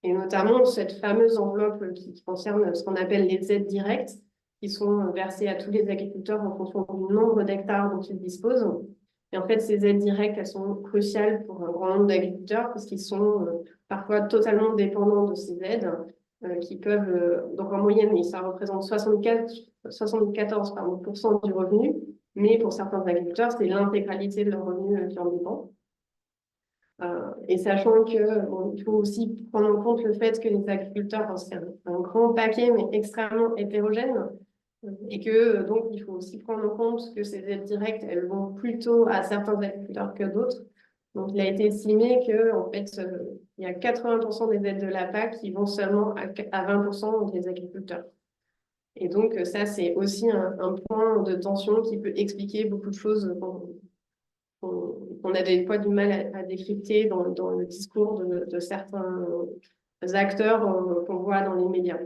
Et notamment cette fameuse enveloppe qui concerne ce qu'on appelle les aides directes, qui sont versées à tous les agriculteurs en fonction du nombre d'hectares dont ils disposent. Et en fait, ces aides directes, elles sont cruciales pour un grand nombre d'agriculteurs parce qu'ils sont parfois totalement dépendants de ces aides qui peuvent, donc en moyenne, ça représente 74 pour cent du revenu, mais pour certains agriculteurs, c'est l'intégralité de leur revenu qui en dépend. Et sachant que il faut aussi prendre en compte le fait que les agriculteurs, c'est un grand paquet, mais extrêmement hétérogène, et que donc il faut aussi prendre en compte que ces aides directes, elles vont plutôt à certains agriculteurs que d'autres. Donc il a été estimé que en fait, il y a 80% des aides de la PAC qui vont seulement à 20% des agriculteurs. Et donc ça, c'est aussi un point de tension qui peut expliquer beaucoup de choses qu'on a des fois du mal à décrypter dans le discours de certains acteurs qu'on voit dans les médias.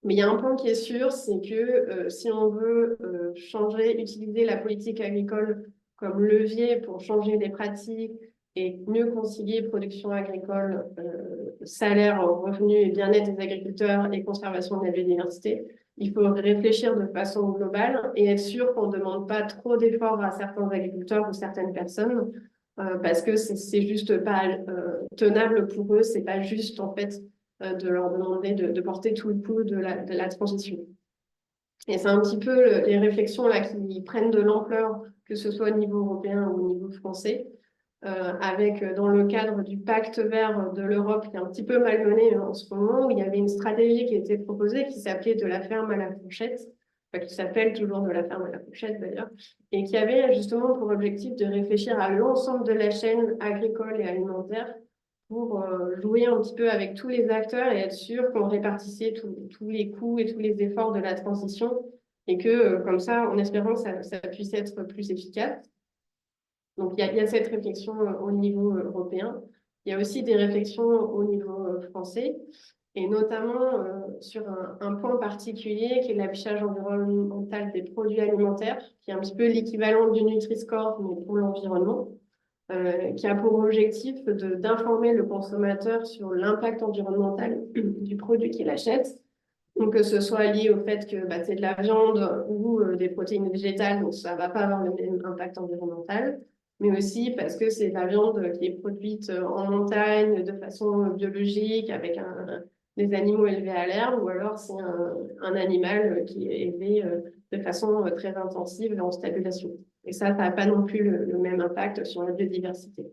Mais il y a un point qui est sûr, c'est que si on veut utiliser la politique agricole comme levier pour changer les pratiques et mieux concilier production agricole, salaire, revenus et bien-être des agriculteurs et conservation de la biodiversité, il faut réfléchir de façon globale et être sûr qu'on ne demande pas trop d'efforts à certains agriculteurs ou certaines personnes parce que c'est juste pas tenable pour eux, c'est pas juste en fait de leur demander de porter tout le coût de la transition. Et c'est un petit peu les réflexions là qui prennent de l'ampleur, que ce soit au niveau européen ou au niveau français, avec dans le cadre du pacte vert de l'Europe qui est un petit peu malmené en ce moment, où il y avait une stratégie qui était proposée qui s'appelait de la ferme à la fourchette, enfin, qui s'appelle toujours de la ferme à la fourchette d'ailleurs, et qui avait justement pour objectif de réfléchir à l'ensemble de la chaîne agricole et alimentaire pour jouer un petit peu avec tous les acteurs et être sûr qu'on répartissait tous les coûts et tous les efforts de la transition et que comme ça, en espérant que ça puisse être plus efficace. Donc, il y a cette réflexion au niveau européen. Il y a aussi des réflexions au niveau français, et notamment sur un point particulier qui est l'affichage environnemental des produits alimentaires, qui est un petit peu l'équivalent du Nutri-Score, mais pour l'environnement, qui a pour objectif d'informer le consommateur sur l'impact environnemental du produit qu'il achète. Donc, que ce soit lié au fait que c'est de la viande ou des protéines végétales, donc ça ne va pas avoir le même impact environnemental, mais aussi parce que c'est de la viande qui est produite en montagne de façon biologique avec des animaux élevés à l'herbe, ou alors c'est un animal qui est élevé de façon très intensive et en stabulation. Et ça n'a pas non plus le même impact sur la biodiversité.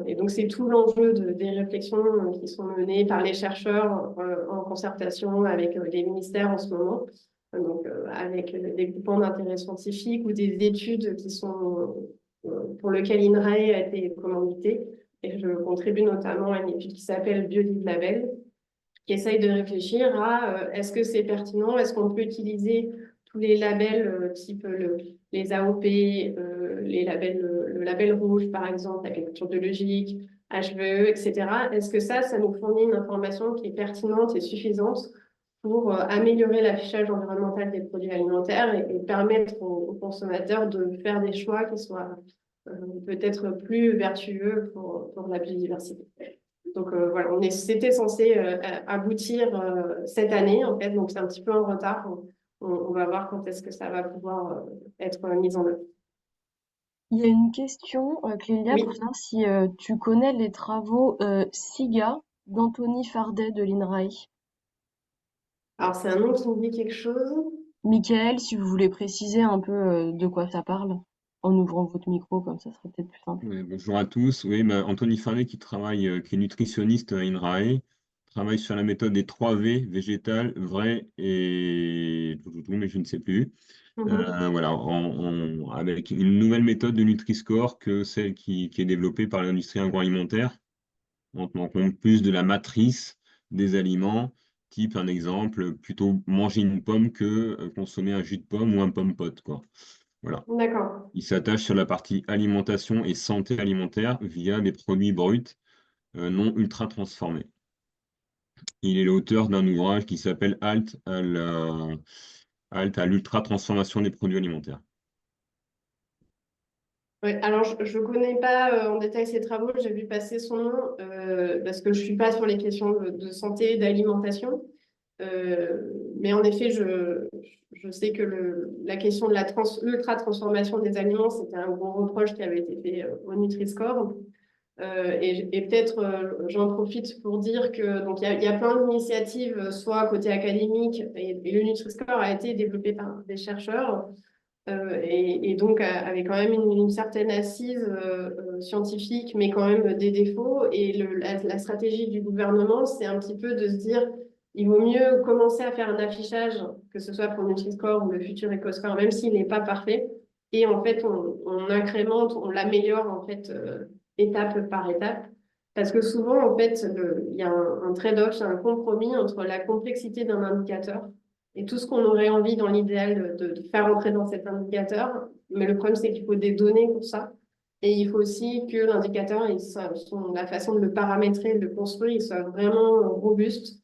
Et donc, c'est tout l'enjeu des réflexions qui sont menées par les chercheurs en concertation avec les ministères en ce moment, donc avec des groupements d'intérêt scientifique ou des études qui sont pour lesquelles INRAE a été commandité. Et je contribue notamment à une étude qui s'appelle Biolib-Label, qui essaye de réfléchir à est-ce que c'est pertinent, est-ce qu'on peut utiliser tous les labels type les AOP, le label rouge par exemple, agriculture biologique, HVE, etc. Est-ce que ça nous fournit une information qui est pertinente et suffisante pour améliorer l'affichage environnemental des produits alimentaires et permettre aux consommateurs de faire des choix qui soient peut-être plus vertueux pour la biodiversité. Donc voilà, c'était censé aboutir cette année en fait, donc c'est un petit peu en retard. on va voir quand est-ce que ça va pouvoir être mis en œuvre. Il y a une question, Clélia, pour Oui, savoir si tu connais les travaux SIGA d'Anthony Fardet de l'INRAE. alors c'est un nom qui me dit quelque chose. Michael, si vous voulez préciser un peu de quoi ça parle, en ouvrant votre micro, comme ça serait peut-être plus simple. Oui, bonjour à tous. Oui, Anthony Farnet qui travaille, qui est nutritionniste à INRAE, travaille sur la méthode des 3 V, végétal, vrai et tout, mais je ne sais plus. Mhm. Voilà, avec une nouvelle méthode de Nutri-Score que celle qui est développée par l'industrie agroalimentaire, en tenant compte plus de la matrice des aliments, type un exemple, plutôt manger une pomme que consommer un jus de pomme ou un pomme pot, quoi. Voilà. D'accord. Il s'attache sur la partie alimentation et santé alimentaire via des produits bruts non ultra transformés. Il est l'auteur d'un ouvrage qui s'appelle Halt à l'ultra transformation des produits alimentaires. Ouais, alors, je ne connais pas en détail ses travaux, j'ai vu passer son nom parce que je ne suis pas sur les questions de santé et d'alimentation. Mais en effet, je sais que la question de l'ultra-transformation des aliments, c'était un gros reproche qui avait été fait au Nutri-Score. Et peut-être j'en profite pour dire que donc il y a plein d'initiatives, soit côté académique, et le Nutri-Score a été développé par des chercheurs. Et donc avec quand même une certaine assise scientifique, mais quand même des défauts. Et la stratégie du gouvernement, c'est un petit peu de se dire, il vaut mieux commencer à faire un affichage, que ce soit pour Nutri-Score ou le futur EcoScore, même s'il n'est pas parfait. Et en fait, on incrémente, on l'améliore en fait étape par étape. Parce que souvent, en fait, il y a un trade-off, il y a un compromis entre la complexité d'un indicateur et tout ce qu'on aurait envie dans l'idéal de faire entrer dans cet indicateur. Mais le problème, c'est qu'il faut des données pour ça. Et il faut aussi que l'indicateur, la façon de le paramétrer, de le construire, il soit vraiment robuste,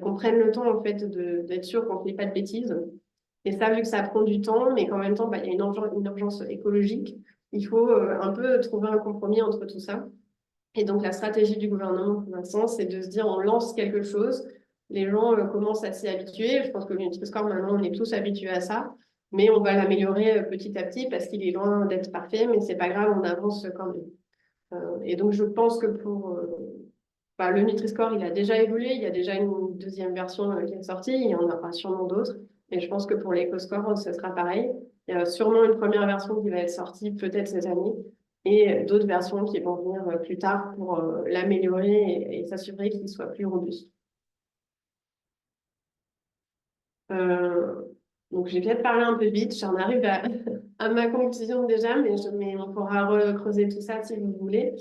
qu'on prenne le temps en fait d'être sûr qu'on ne fait pas de bêtises. Et ça, vu que ça prend du temps, mais qu'en même temps, bah, il y a une urgence écologique, il faut un peu trouver un compromis entre tout ça. Et donc, la stratégie du gouvernement, pour l'instant, c'est de se dire, on lance quelque chose, les gens commencent à s'y habituer. Je pense que le Nutri-Score, maintenant, on est tous habitués à ça, mais on va l'améliorer petit à petit parce qu'il est loin d'être parfait, mais c'est pas grave, on avance quand même. Et donc, je pense que pour bah, le Nutri-Score, il a déjà évolué, il y a déjà une deuxième version qui est sortie, il y en aura sûrement d'autres. Et je pense que pour l'EcoScore, ce sera pareil. Il y a sûrement une première version qui va être sortie peut-être cette année et d'autres versions qui vont venir plus tard pour l'améliorer et s'assurer qu'il soit plus robuste. Euh, donc, j'ai peut-être parlé un peu vite, j'en arrive à ma conclusion déjà, mais on pourra recreuser tout ça si vous voulez.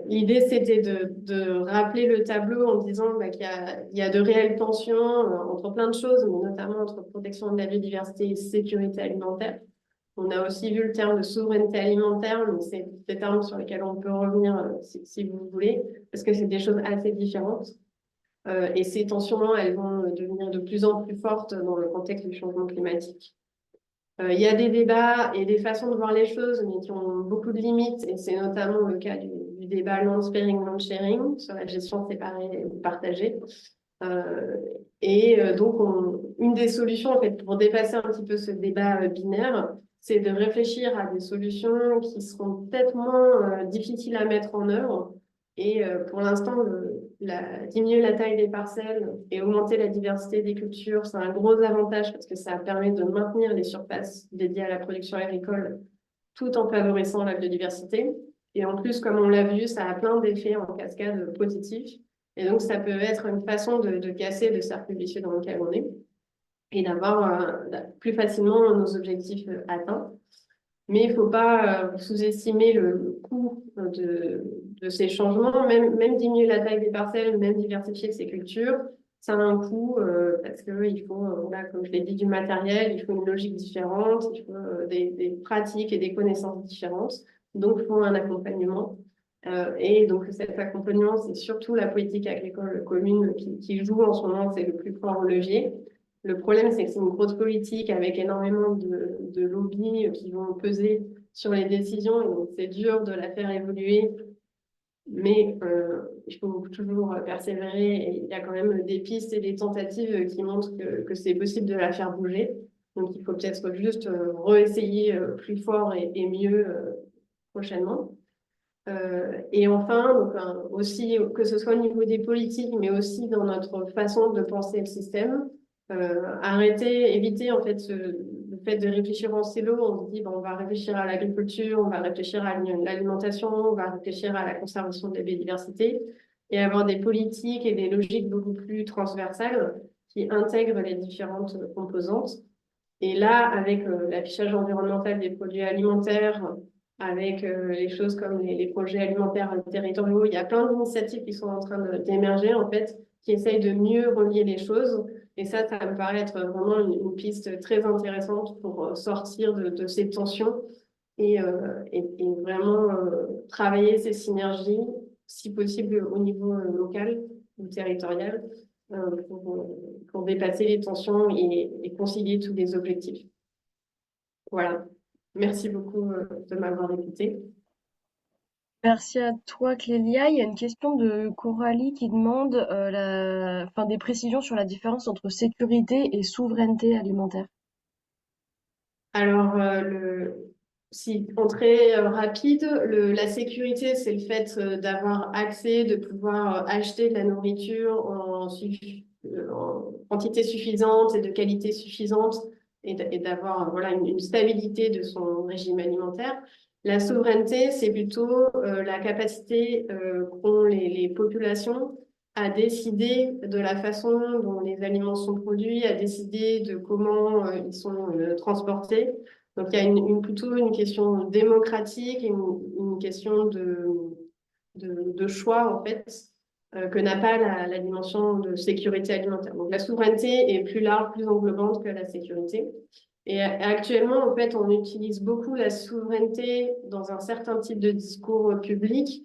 L'idée, c'était de rappeler le tableau en disant bah, il y a de réelles tensions entre plein de choses, mais notamment entre protection de la biodiversité et sécurité alimentaire. On a aussi vu le terme de souveraineté alimentaire, mais c'est des termes sur lesquels on peut revenir si vous voulez, parce que c'est des choses assez différentes. Et ces tensions, elles vont devenir de plus en plus fortes dans le contexte du changement climatique. Il y a des débats et des façons de voir les choses, mais qui ont beaucoup de limites, et c'est notamment le cas du débat land sparing, land sharing, sur la gestion séparée ou partagée. Euh, donc, une des solutions en fait, pour dépasser un petit peu ce débat binaire, c'est de réfléchir à des solutions qui seront peut-être moins difficiles à mettre en œuvre. Et pour l'instant, diminuer la taille des parcelles et augmenter la diversité des cultures, c'est un gros avantage parce que ça permet de maintenir les surfaces dédiées à la production agricole tout en favorisant la biodiversité. Et en plus, comme on l'a vu, ça a plein d'effets en cascade positifs. Et donc, ça peut être une façon de casser le cercle vicieux dans lequel on est et d'avoir plus facilement nos objectifs atteints. Mais il ne faut pas sous-estimer le coût de ces changements, même diminuer la taille des parcelles, même diversifier ces cultures, ça a un coût parce qu'il faut, voilà, comme je l'ai dit, du matériel, il faut une logique différente, il faut des pratiques et des connaissances différentes. Donc, il faut un accompagnement. Et donc, cet accompagnement, c'est surtout la politique agricole commune qui joue en ce moment, c'est le plus fort levier. Le problème, c'est que c'est une grosse politique avec énormément de lobbies qui vont peser sur les décisions et donc c'est dur de la faire évoluer Mais il faut toujours persévérer et il y a quand même des pistes et des tentatives qui montrent que c'est possible de la faire bouger. Donc il faut peut-être juste réessayer plus fort et mieux prochainement. Et enfin, donc, aussi, que ce soit au niveau des politiques, mais aussi dans notre façon de penser le système, arrêter, éviter en fait le fait de réfléchir en silo. On se dit, bon, on va réfléchir à l'agriculture, on va réfléchir à l'alimentation, on va réfléchir à la conservation de la biodiversité, et avoir des politiques et des logiques beaucoup plus transversales qui intègrent les différentes composantes. Et là, avec l'affichage environnemental des produits alimentaires, avec les choses comme les projets alimentaires territoriaux, il y a plein d'initiatives qui sont en train d'émerger, en fait, qui essayent de mieux relier les choses. Et ça me paraît être vraiment une piste très intéressante pour sortir de ces tensions et vraiment travailler ces synergies, si possible au niveau local ou territorial, pour dépasser les tensions et concilier tous les objectifs. Voilà. Merci beaucoup de m'avoir écouté. Merci à toi, Clélia. Il y a une question de Coralie qui demande des précisions sur la différence entre sécurité et souveraineté alimentaire. Alors, si entrée rapide, la sécurité, c'est le fait d'avoir accès, de pouvoir acheter de la nourriture en quantité suffisante et de qualité suffisante et d'avoir voilà, une stabilité de son régime alimentaire. La souveraineté, c'est plutôt la capacité qu'ont les populations à décider de la façon dont les aliments sont produits, à décider de comment ils sont transportés. Donc il y a plutôt une question démocratique, une question de choix en fait, que n'a pas la dimension de sécurité alimentaire. Donc la souveraineté est plus large, plus englobante que la sécurité. Et actuellement, en fait, on utilise beaucoup la souveraineté dans un certain type de discours public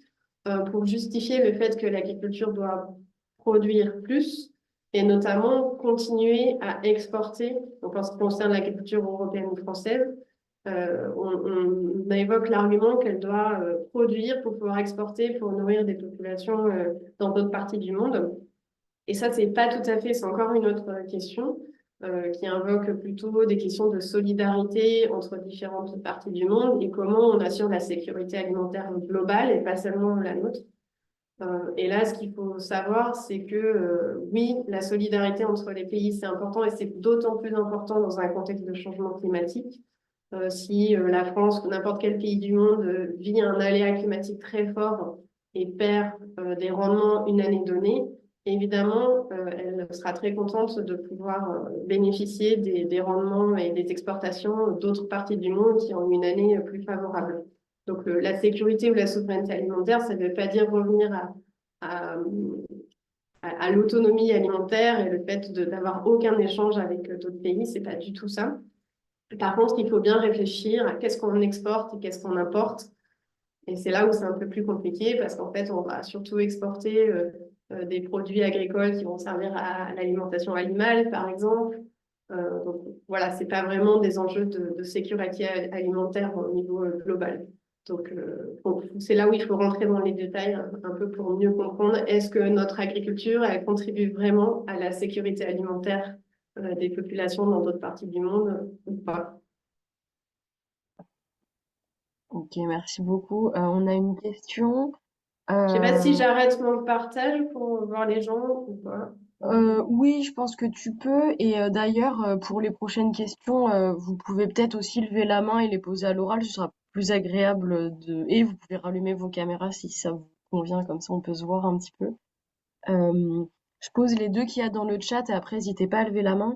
pour justifier le fait que l'agriculture doit produire plus et notamment continuer à exporter. Donc, en ce qui concerne l'agriculture européenne ou française, on évoque l'argument qu'elle doit produire pour pouvoir exporter, pour nourrir des populations dans d'autres parties du monde. Et ça, c'est pas tout à fait, c'est encore une autre question qui invoque plutôt des questions de solidarité entre différentes parties du monde et comment on assure la sécurité alimentaire globale et pas seulement la nôtre. Et là, ce qu'il faut savoir, c'est que oui, la solidarité entre les pays, c'est important et c'est d'autant plus important dans un contexte de changement climatique. Si la France ou n'importe quel pays du monde vit un aléa climatique très fort et perd des rendements une année donnée, évidemment, elle sera très contente de pouvoir bénéficier des rendements et des exportations d'autres parties du monde qui ont une année plus favorable. Donc, la sécurité ou la souveraineté alimentaire, ça ne veut pas dire revenir à, à l'autonomie alimentaire et le fait d'avoir aucun échange avec d'autres pays, c'est pas du tout ça. Par contre, il faut bien réfléchir à qu'est-ce qu'on exporte et qu'est-ce qu'on importe. Et c'est là où c'est un peu plus compliqué parce qu'en fait, on va surtout exporter des produits agricoles qui vont servir à l'alimentation animale, par exemple. Donc voilà, c'est pas vraiment des enjeux de sécurité alimentaire au niveau global. Donc c'est là où il faut rentrer dans les détails un peu pour mieux comprendre est-ce que notre agriculture elle contribue vraiment à la sécurité alimentaire des populations dans d'autres parties du monde ou pas. Ok, merci beaucoup. On a une question. Je sais pas si Euh, j'arrête mon partage pour voir les gens ou pas. oui, je pense que tu peux. Et d'ailleurs, pour les prochaines questions, vous pouvez peut-être aussi lever la main et les poser à l'oral. Ce sera plus agréable de. Et vous pouvez rallumer vos caméras si ça vous convient, comme ça on peut se voir un petit peu. Je pose les deux qu'il y a dans le chat et après, n'hésitez pas à lever la main.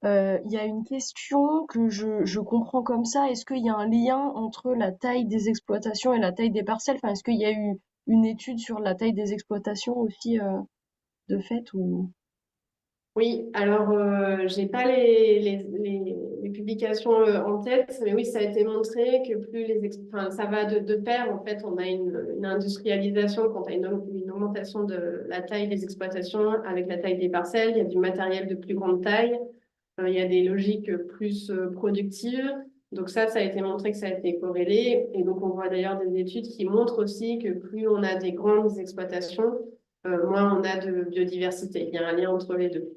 Il y a une question que je comprends comme ça. Est-ce qu'il y a un lien entre la taille des exploitations et la taille des parcelles? Enfin, est-ce qu'il y a eu une étude sur la taille des exploitations aussi de fait ou... Oui, alors j'ai pas les publications en tête, mais oui, ça a été montré que plus enfin, ça va de pair. En fait, on a une industrialisation quand on a une augmentation de la taille des exploitations avec la taille des parcelles. Il y a du matériel de plus grande taille, il y a des logiques plus productives. Donc ça a été montré que ça a été corrélé. Et donc, on voit d'ailleurs des études qui montrent aussi que plus on a des grandes exploitations, moins on a de biodiversité. Il y a un lien entre les deux.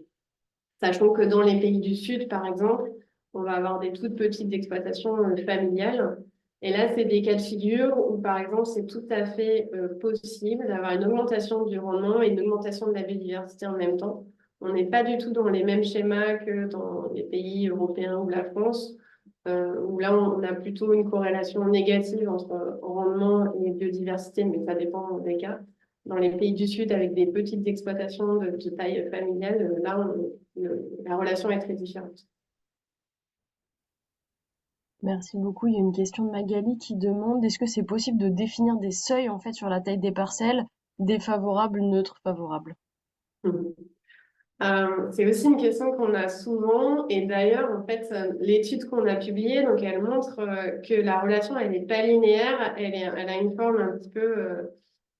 Sachant que dans les pays du Sud, par exemple, on va avoir des toutes petites exploitations familiales. Et là, c'est des cas de figure où, par exemple, c'est tout à fait possible d'avoir une augmentation du rendement et une augmentation de la biodiversité en même temps. On n'est pas du tout dans les mêmes schémas que dans les pays européens ou la France, où là, on a plutôt une corrélation négative entre rendement et biodiversité, mais ça dépend des cas. Dans les pays du Sud, avec des petites exploitations de taille familiale, là, la relation est très différente. Merci beaucoup. Il y a une question de Magali qui demande, est-ce que c'est possible de définir des seuils en fait sur la taille des parcelles, défavorables, neutres, favorables? C'est aussi une question qu'on a souvent, et d'ailleurs, en fait, l'étude qu'on a publiée, donc elle montre que la relation, elle n'est pas linéaire, elle a une forme un petit peu,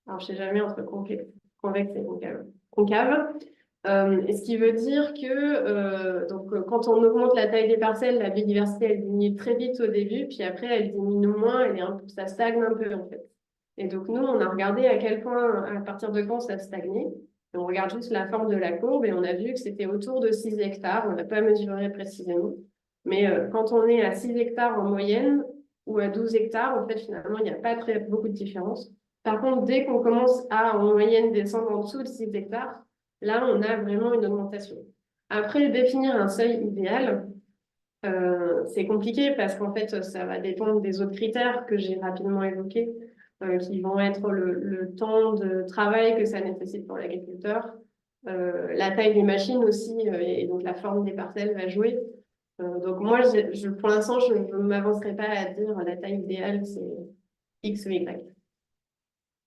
alors je sais jamais entre convexe et concave. Et ce qui veut dire que quand on augmente la taille des parcelles, la biodiversité, elle diminue très vite au début, puis après, elle diminue moins, ça stagne un peu, en fait. Et donc, nous, on a regardé à quel point, à partir de quand ça stagnait. Et on regarde juste la forme de la courbe et on a vu que c'était autour de 6 hectares. On n'a pas mesuré précisément. Mais quand on est à 6 hectares en moyenne ou à 12 hectares, en fait, finalement, il n'y a pas beaucoup de différence. Par contre, dès qu'on commence à, en moyenne, descendre en dessous de 6 hectares, là, on a vraiment une augmentation. Après, définir un seuil idéal, c'est compliqué parce qu'en fait, ça va dépendre des autres critères que j'ai rapidement évoqués, qui vont être le temps de travail que ça nécessite pour l'agriculteur, la taille des machines aussi, et donc la forme des parcelles va jouer. Donc moi, pour l'instant, je ne m'avancerai pas à dire la taille idéale, c'est X ou Y.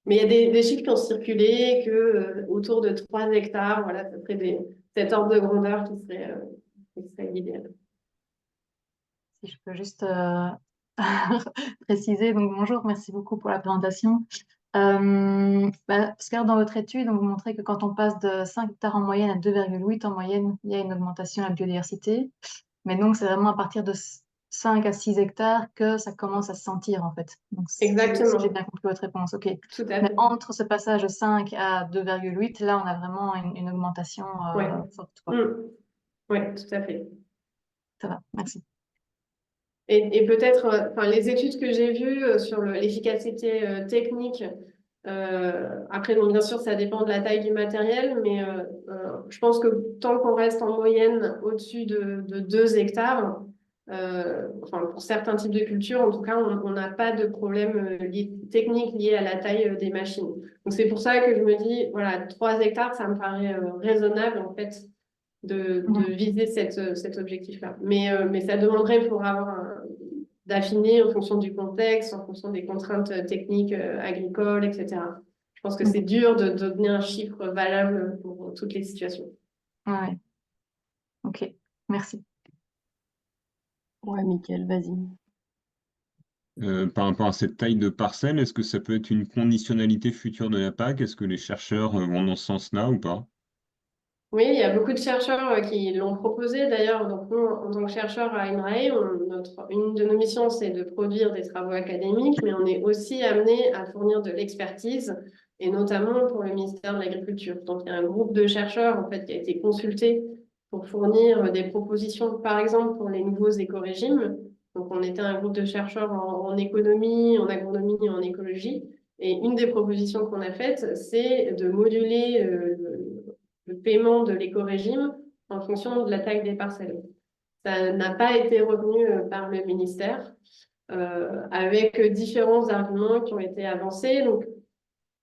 Mais il y a des chiffres qui ont circulé que autour de 3 hectares, voilà, ça serait cet ordre de grandeur qui serait l'idéal. Si je peux juste préciser, donc bonjour, merci beaucoup pour la présentation. Parce que dans votre étude, vous montrez que quand on passe de 5 hectares en moyenne à 2,8 en moyenne, il y a une augmentation de la biodiversité. Mais donc, c'est vraiment à partir de 5 à 6 hectares que ça commence à se sentir, en fait. Donc, Exactement. si j'ai bien compris votre réponse, ok. Tout à Mais fait. entre ce passage de 5 à 2,8, là, on a vraiment une augmentation Ouais. forte, quoi. Oui, tout à fait. Ça va, merci. Et peut-être, les études que j'ai vues sur l'efficacité technique, après, bon, bien sûr, ça dépend de la taille du matériel, mais je pense que tant qu'on reste en moyenne au-dessus de 2 hectares, pour certains types de cultures, en tout cas, on n'a pas de problème technique lié à la taille des machines. Donc, c'est pour ça que je me dis, voilà, 3 hectares, ça me paraît raisonnable, en fait, de viser cet objectif-là. Mais ça demanderait pour d'affiner en fonction du contexte, en fonction des contraintes techniques agricoles, etc. Je pense que c'est dur de donner un chiffre valable pour toutes les situations. Ouais. Ok, merci. Ouais, Mickaël, vas-y. Par rapport à cette taille de parcelle, est-ce que ça peut être une conditionnalité future de la PAC? Est-ce que les chercheurs vont dans ce sens-là ou pas? Oui, il y a beaucoup de chercheurs qui l'ont proposé. D'ailleurs, donc nous, en tant que chercheurs à INRAE, une de nos missions, c'est de produire des travaux académiques, mais on est aussi amené à fournir de l'expertise, et notamment pour le ministère de l'Agriculture. Donc, il y a un groupe de chercheurs en fait, qui a été consulté pour fournir des propositions, par exemple, pour les nouveaux écorégimes. Donc, on était un groupe de chercheurs en économie, en agronomie et en écologie. Et une des propositions qu'on a faites, c'est de moduler le paiement de l'éco-régime en fonction de la taille des parcelles. Ça n'a pas été retenu par le ministère, avec différents arguments qui ont été avancés, donc,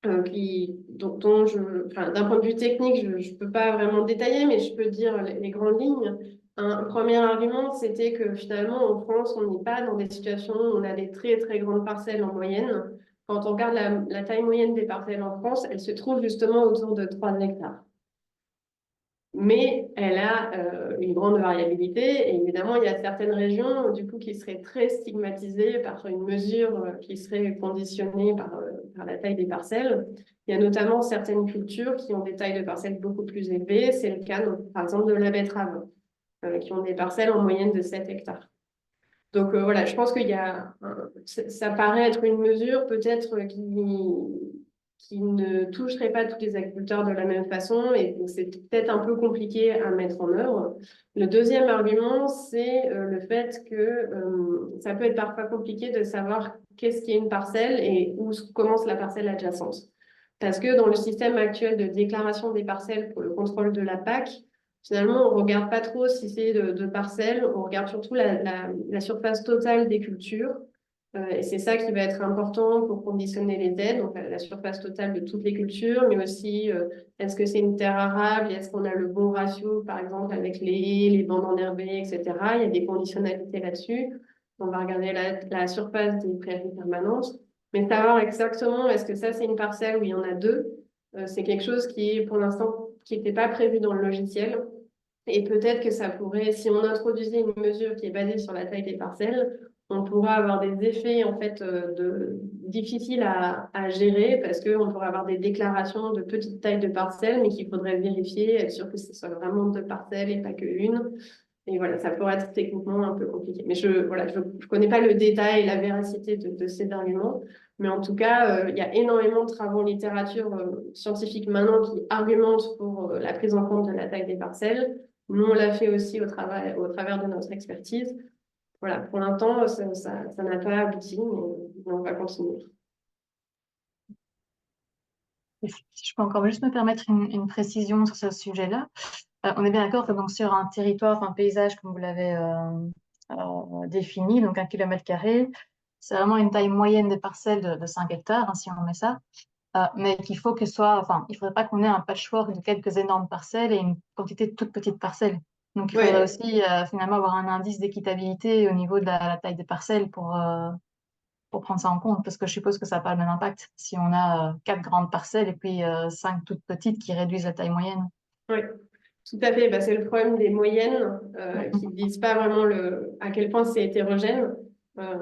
d'un point de vue technique, je ne peux pas vraiment détailler, mais je peux dire les grandes lignes. Un premier argument, c'était que finalement, en France, on n'est pas dans des situations où on a des très, très grandes parcelles en moyenne. Quand on regarde la taille moyenne des parcelles en France, elle se trouve justement autour de 3 hectares. Mais elle a une grande variabilité. Et évidemment, il y a certaines régions du coup, qui seraient très stigmatisées par une mesure qui serait conditionnée par la taille des parcelles. Il y a notamment certaines cultures qui ont des tailles de parcelles beaucoup plus élevées. C'est le cas, par exemple, de la betterave, qui ont des parcelles en moyenne de 7 hectares. Donc voilà, je pense qu'il y a, ça paraît être une mesure peut-être qui ne toucherait pas tous les agriculteurs de la même façon et donc c'est peut-être un peu compliqué à mettre en œuvre. Le deuxième argument, c'est le fait que ça peut être parfois compliqué de savoir qu'est-ce qui est une parcelle et où commence la parcelle adjacente. Parce que dans le système actuel de déclaration des parcelles pour le contrôle de la PAC, finalement, on ne regarde pas trop si c'est de parcelles, on regarde surtout la surface totale des cultures. Et c'est ça qui va être important pour conditionner les aides, donc la surface totale de toutes les cultures, mais aussi est-ce que c'est une terre arable, est-ce qu'on a le bon ratio, par exemple, avec les haies, les bandes enherbées, etc. Il y a des conditionnalités là-dessus. On va regarder la surface des prairies permanentes, mais savoir exactement est-ce que ça c'est une parcelle où il y en a deux, c'est quelque chose qui est pour l'instant qui n'était pas prévu dans le logiciel. Et peut-être que ça pourrait, si on introduisait une mesure qui est basée sur la taille des parcelles, on pourra avoir des effets en fait difficiles à gérer parce qu'on pourrait avoir des déclarations de petite taille de parcelles, mais qu'il faudrait vérifier, être sûr que ce soit vraiment deux parcelles et pas qu'une. Et voilà, ça pourrait être techniquement un peu compliqué. Mais je connais pas le détail et la véracité de ces arguments. Mais en tout cas, il y a énormément de travaux en littérature scientifique maintenant qui argumentent pour la prise en compte de la taille des parcelles. Nous, on l'a fait aussi au travers de notre expertise. Voilà, pour l'instant, ça n'a pas abouti, mais on va continuer. Et si je peux encore juste me permettre une précision sur ce sujet-là. On est bien d'accord que donc sur un territoire, un paysage, comme vous l'avez défini, donc 1 km², c'est vraiment une taille moyenne des parcelles de 5 hectares, hein, si on met ça. Mais qu'il faut que enfin, il ne faudrait pas qu'on ait un patchwork de quelques énormes parcelles et une quantité de toutes petites parcelles. Donc, il faudrait Ouais, aussi finalement avoir un indice d'équitabilité au niveau de la taille des parcelles pour prendre ça en compte, parce que je suppose que ça n'a pas le même impact si on a 4 grandes parcelles et puis 5 toutes petites qui réduisent la taille moyenne. ouais. Tout à fait, bah, c'est le problème des moyennes qui ne disent pas vraiment à quel point c'est hétérogène. Euh,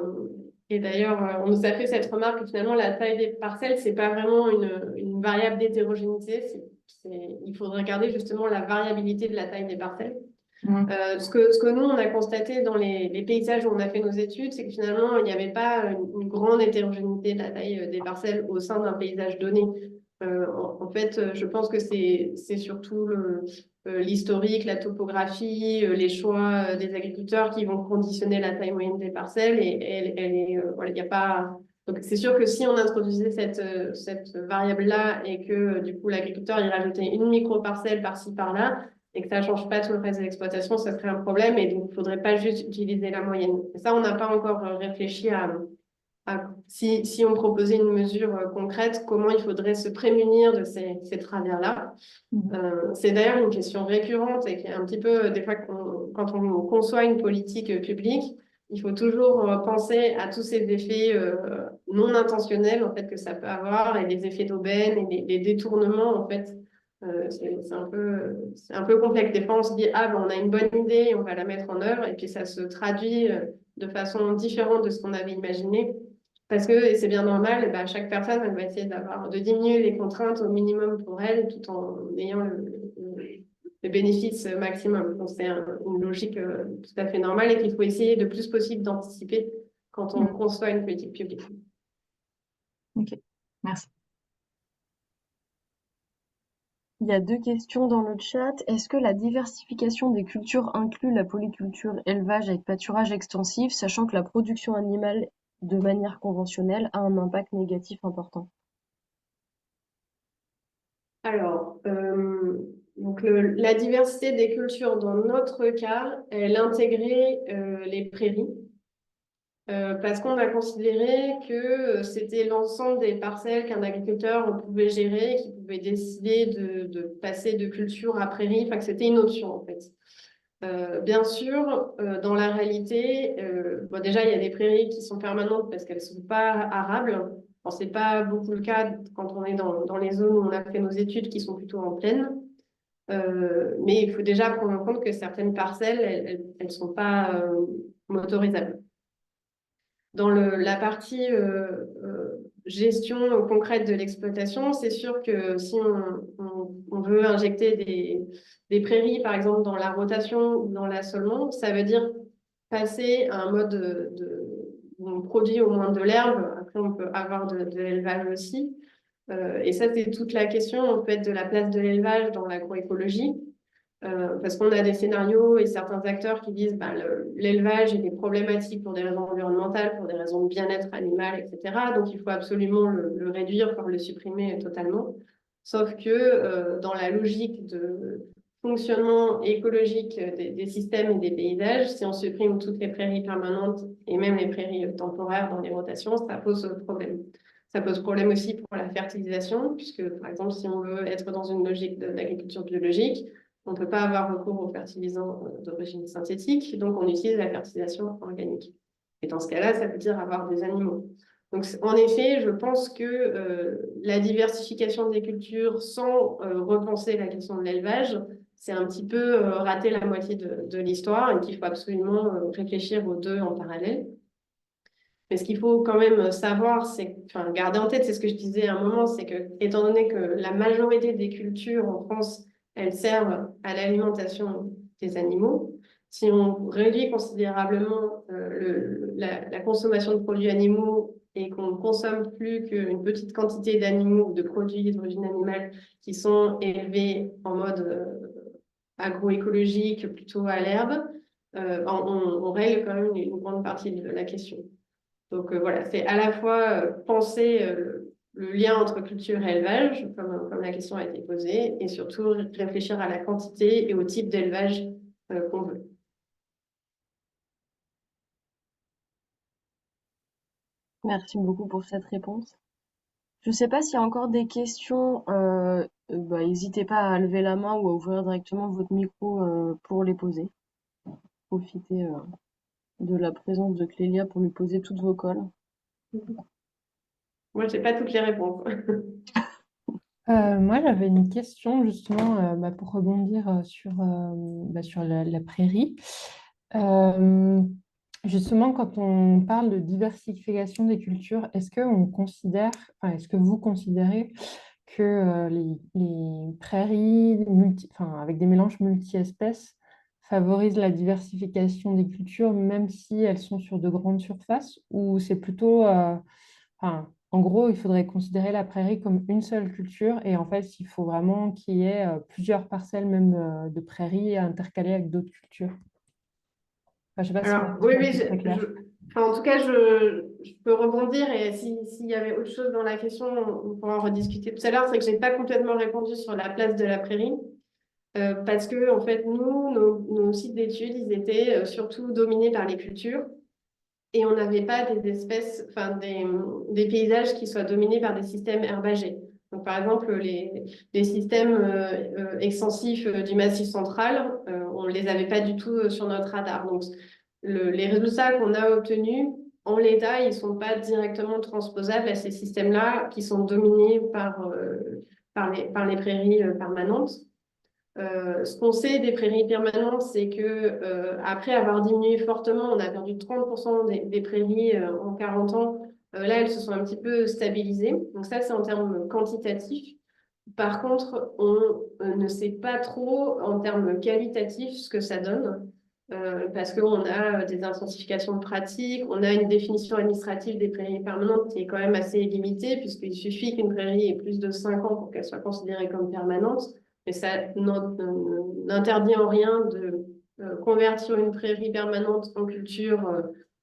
et d'ailleurs, on nous a fait cette remarque que finalement, la taille des parcelles, c'est pas vraiment une variable d'hétérogénéité. Il faudrait regarder justement la variabilité de la taille des parcelles. Mhm. Ce que nous, on a constaté dans les paysages où on a fait nos études, c'est que finalement, il n'y avait pas une grande hétérogénéité de la taille des parcelles au sein d'un paysage donné. En fait, je pense que c'est surtout l'historique, la topographie, les choix des agriculteurs qui vont conditionner la taille moyenne des parcelles. Voilà, il n'y a pas. Donc, c'est sûr que si on introduisait cette variable-là et que du coup l'agriculteur y rajoutait une micro-parcelle par-ci par-là, et que ça ne change pas tout le reste de l'exploitation, ça serait un problème et donc il ne faudrait pas juste utiliser la moyenne. Et ça, on n'a pas encore réfléchi à si on proposait une mesure concrète, comment il faudrait se prémunir de ces travers-là. C'est d'ailleurs une question récurrente et qui est un petit peu, des fois, quand on conçoit une politique publique, il faut toujours penser à tous ces effets non intentionnels en fait, que ça peut avoir et les effets d'aubaine et les détournements en fait. C'est un peu complexe. Des fois, on se dit, ah, ben, on a une bonne idée, on va la mettre en œuvre, et puis ça se traduit de façon différente de ce qu'on avait imaginé. Parce que, et c'est bien normal, et ben, chaque personne, elle va essayer de diminuer les contraintes au minimum pour elle, tout en ayant le bénéfice maximum. Donc, c'est une logique tout à fait normale et qu'il faut essayer le plus possible d'anticiper quand on conçoit une politique publique. Ok, merci. Il y a 2 questions dans le chat. Est-ce que la diversification des cultures inclut la polyculture élevage avec pâturage extensif, sachant que la production animale de manière conventionnelle a un impact négatif important? Alors, donc la diversité des cultures dans notre cas, elle intégrait les prairies. Parce qu'on a considéré que c'était l'ensemble des parcelles qu'un agriculteur pouvait gérer, qui pouvait décider de passer de culture à prairie, enfin que c'était une option en fait. Bien sûr, dans la réalité, bon, déjà il y a des prairies qui sont permanentes parce qu'elles ne sont pas arables. Ce n'est pas beaucoup le cas quand on est dans les zones où on a fait nos études qui sont plutôt en plaine. Mais il faut déjà prendre en compte que certaines parcelles, elles ne sont pas motorisables. Dans la partie gestion concrète de l'exploitation, c'est sûr que si on veut injecter des prairies, par exemple, dans la rotation ou dans l'assolement, ça veut dire passer à un mode où on produit au moins de l'herbe. Après, on peut avoir de l'élevage aussi. Et ça, c'est toute la question en fait de la place de l'élevage dans l'agroécologie. Parce qu'on a des scénarios et certains acteurs qui disent bah, l'élevage est problématique pour des raisons environnementales, pour des raisons de bien-être animal, etc. Donc il faut absolument le réduire, voire le supprimer totalement. Sauf que dans la logique de fonctionnement écologique des systèmes et des paysages, si on supprime toutes les prairies permanentes et même les prairies temporaires dans les rotations, ça pose problème. Ça pose problème aussi pour la fertilisation, puisque par exemple, si on veut être dans une logique d'agriculture biologique, on ne peut pas avoir recours aux fertilisants d'origine synthétique, donc on utilise la fertilisation organique. Et dans ce cas-là, ça veut dire avoir des animaux. Donc, en effet, je pense que la diversification des cultures sans repenser la question de l'élevage, c'est un petit peu rater la moitié de l'histoire et qu'il faut absolument réfléchir aux deux en parallèle. Mais ce qu'il faut quand même savoir, c'est, enfin, garder en tête, c'est ce que je disais à un moment, c'est que, étant donné que la majorité des cultures en France, elles servent à l'alimentation des animaux, si on réduit considérablement la consommation de produits animaux et qu'on ne consomme plus qu'une petite quantité d'animaux ou de produits d'origine animale qui sont élevés en mode agroécologique, plutôt à l'herbe, on règle quand même une grande partie de la question. Donc voilà, c'est à la fois penser le lien entre culture et élevage, comme la question a été posée, et surtout réfléchir à la quantité et au type d'élevage qu'on veut. Merci beaucoup pour cette réponse. Je ne sais pas s'il y a encore des questions. N'hésitez pas à lever la main ou à ouvrir directement votre micro pour les poser. Profitez de la présence de Clélia pour lui poser toutes vos colles. Moi, je n'ai pas toutes les réponses. Moi, j'avais une question justement pour rebondir sur la prairie. Justement, quand on parle de diversification des cultures, est-ce que vous considérez que les prairies avec des mélanges multi-espèces favorisent la diversification des cultures, même si elles sont sur de grandes surfaces, ou c'est plutôt en gros, il faudrait considérer la prairie comme une seule culture et en fait, il faut vraiment qu'il y ait plusieurs parcelles même de prairies intercalées avec d'autres cultures. Enfin, je sais pas si Alors, ma oui, question est très claire. enfin, en tout cas, je peux rebondir et s'il y avait autre chose dans la question, on pourra en rediscuter tout à l'heure. C'est que je n'ai pas complètement répondu sur la place de la prairie. Parce que, en fait, nos sites d'études, ils étaient surtout dominés par les cultures et on n'avait pas des espèces, enfin, des paysages qui soient dominés par des systèmes herbagés. Donc, par exemple, les systèmes extensifs du Massif central, on ne les avait pas du tout sur notre radar. Donc, les résultats qu'on a obtenus, en l'état, ils ne sont pas directement transposables à ces systèmes-là qui sont dominés par les prairies permanentes. Ce qu'on sait des prairies permanentes, c'est que après avoir diminué fortement, on a perdu 30% des prairies en 40 ans. Là, elles se sont un petit peu stabilisées. Donc ça, c'est en termes quantitatifs. Par contre, on ne sait pas trop en termes qualitatifs ce que ça donne. Parce qu'on a des intensifications pratiques, on a une définition administrative des prairies permanentes qui est quand même assez limitée, puisqu'il suffit qu'une prairie ait plus de 5 ans pour qu'elle soit considérée comme permanente. Mais ça n'interdit en rien de convertir une prairie permanente en culture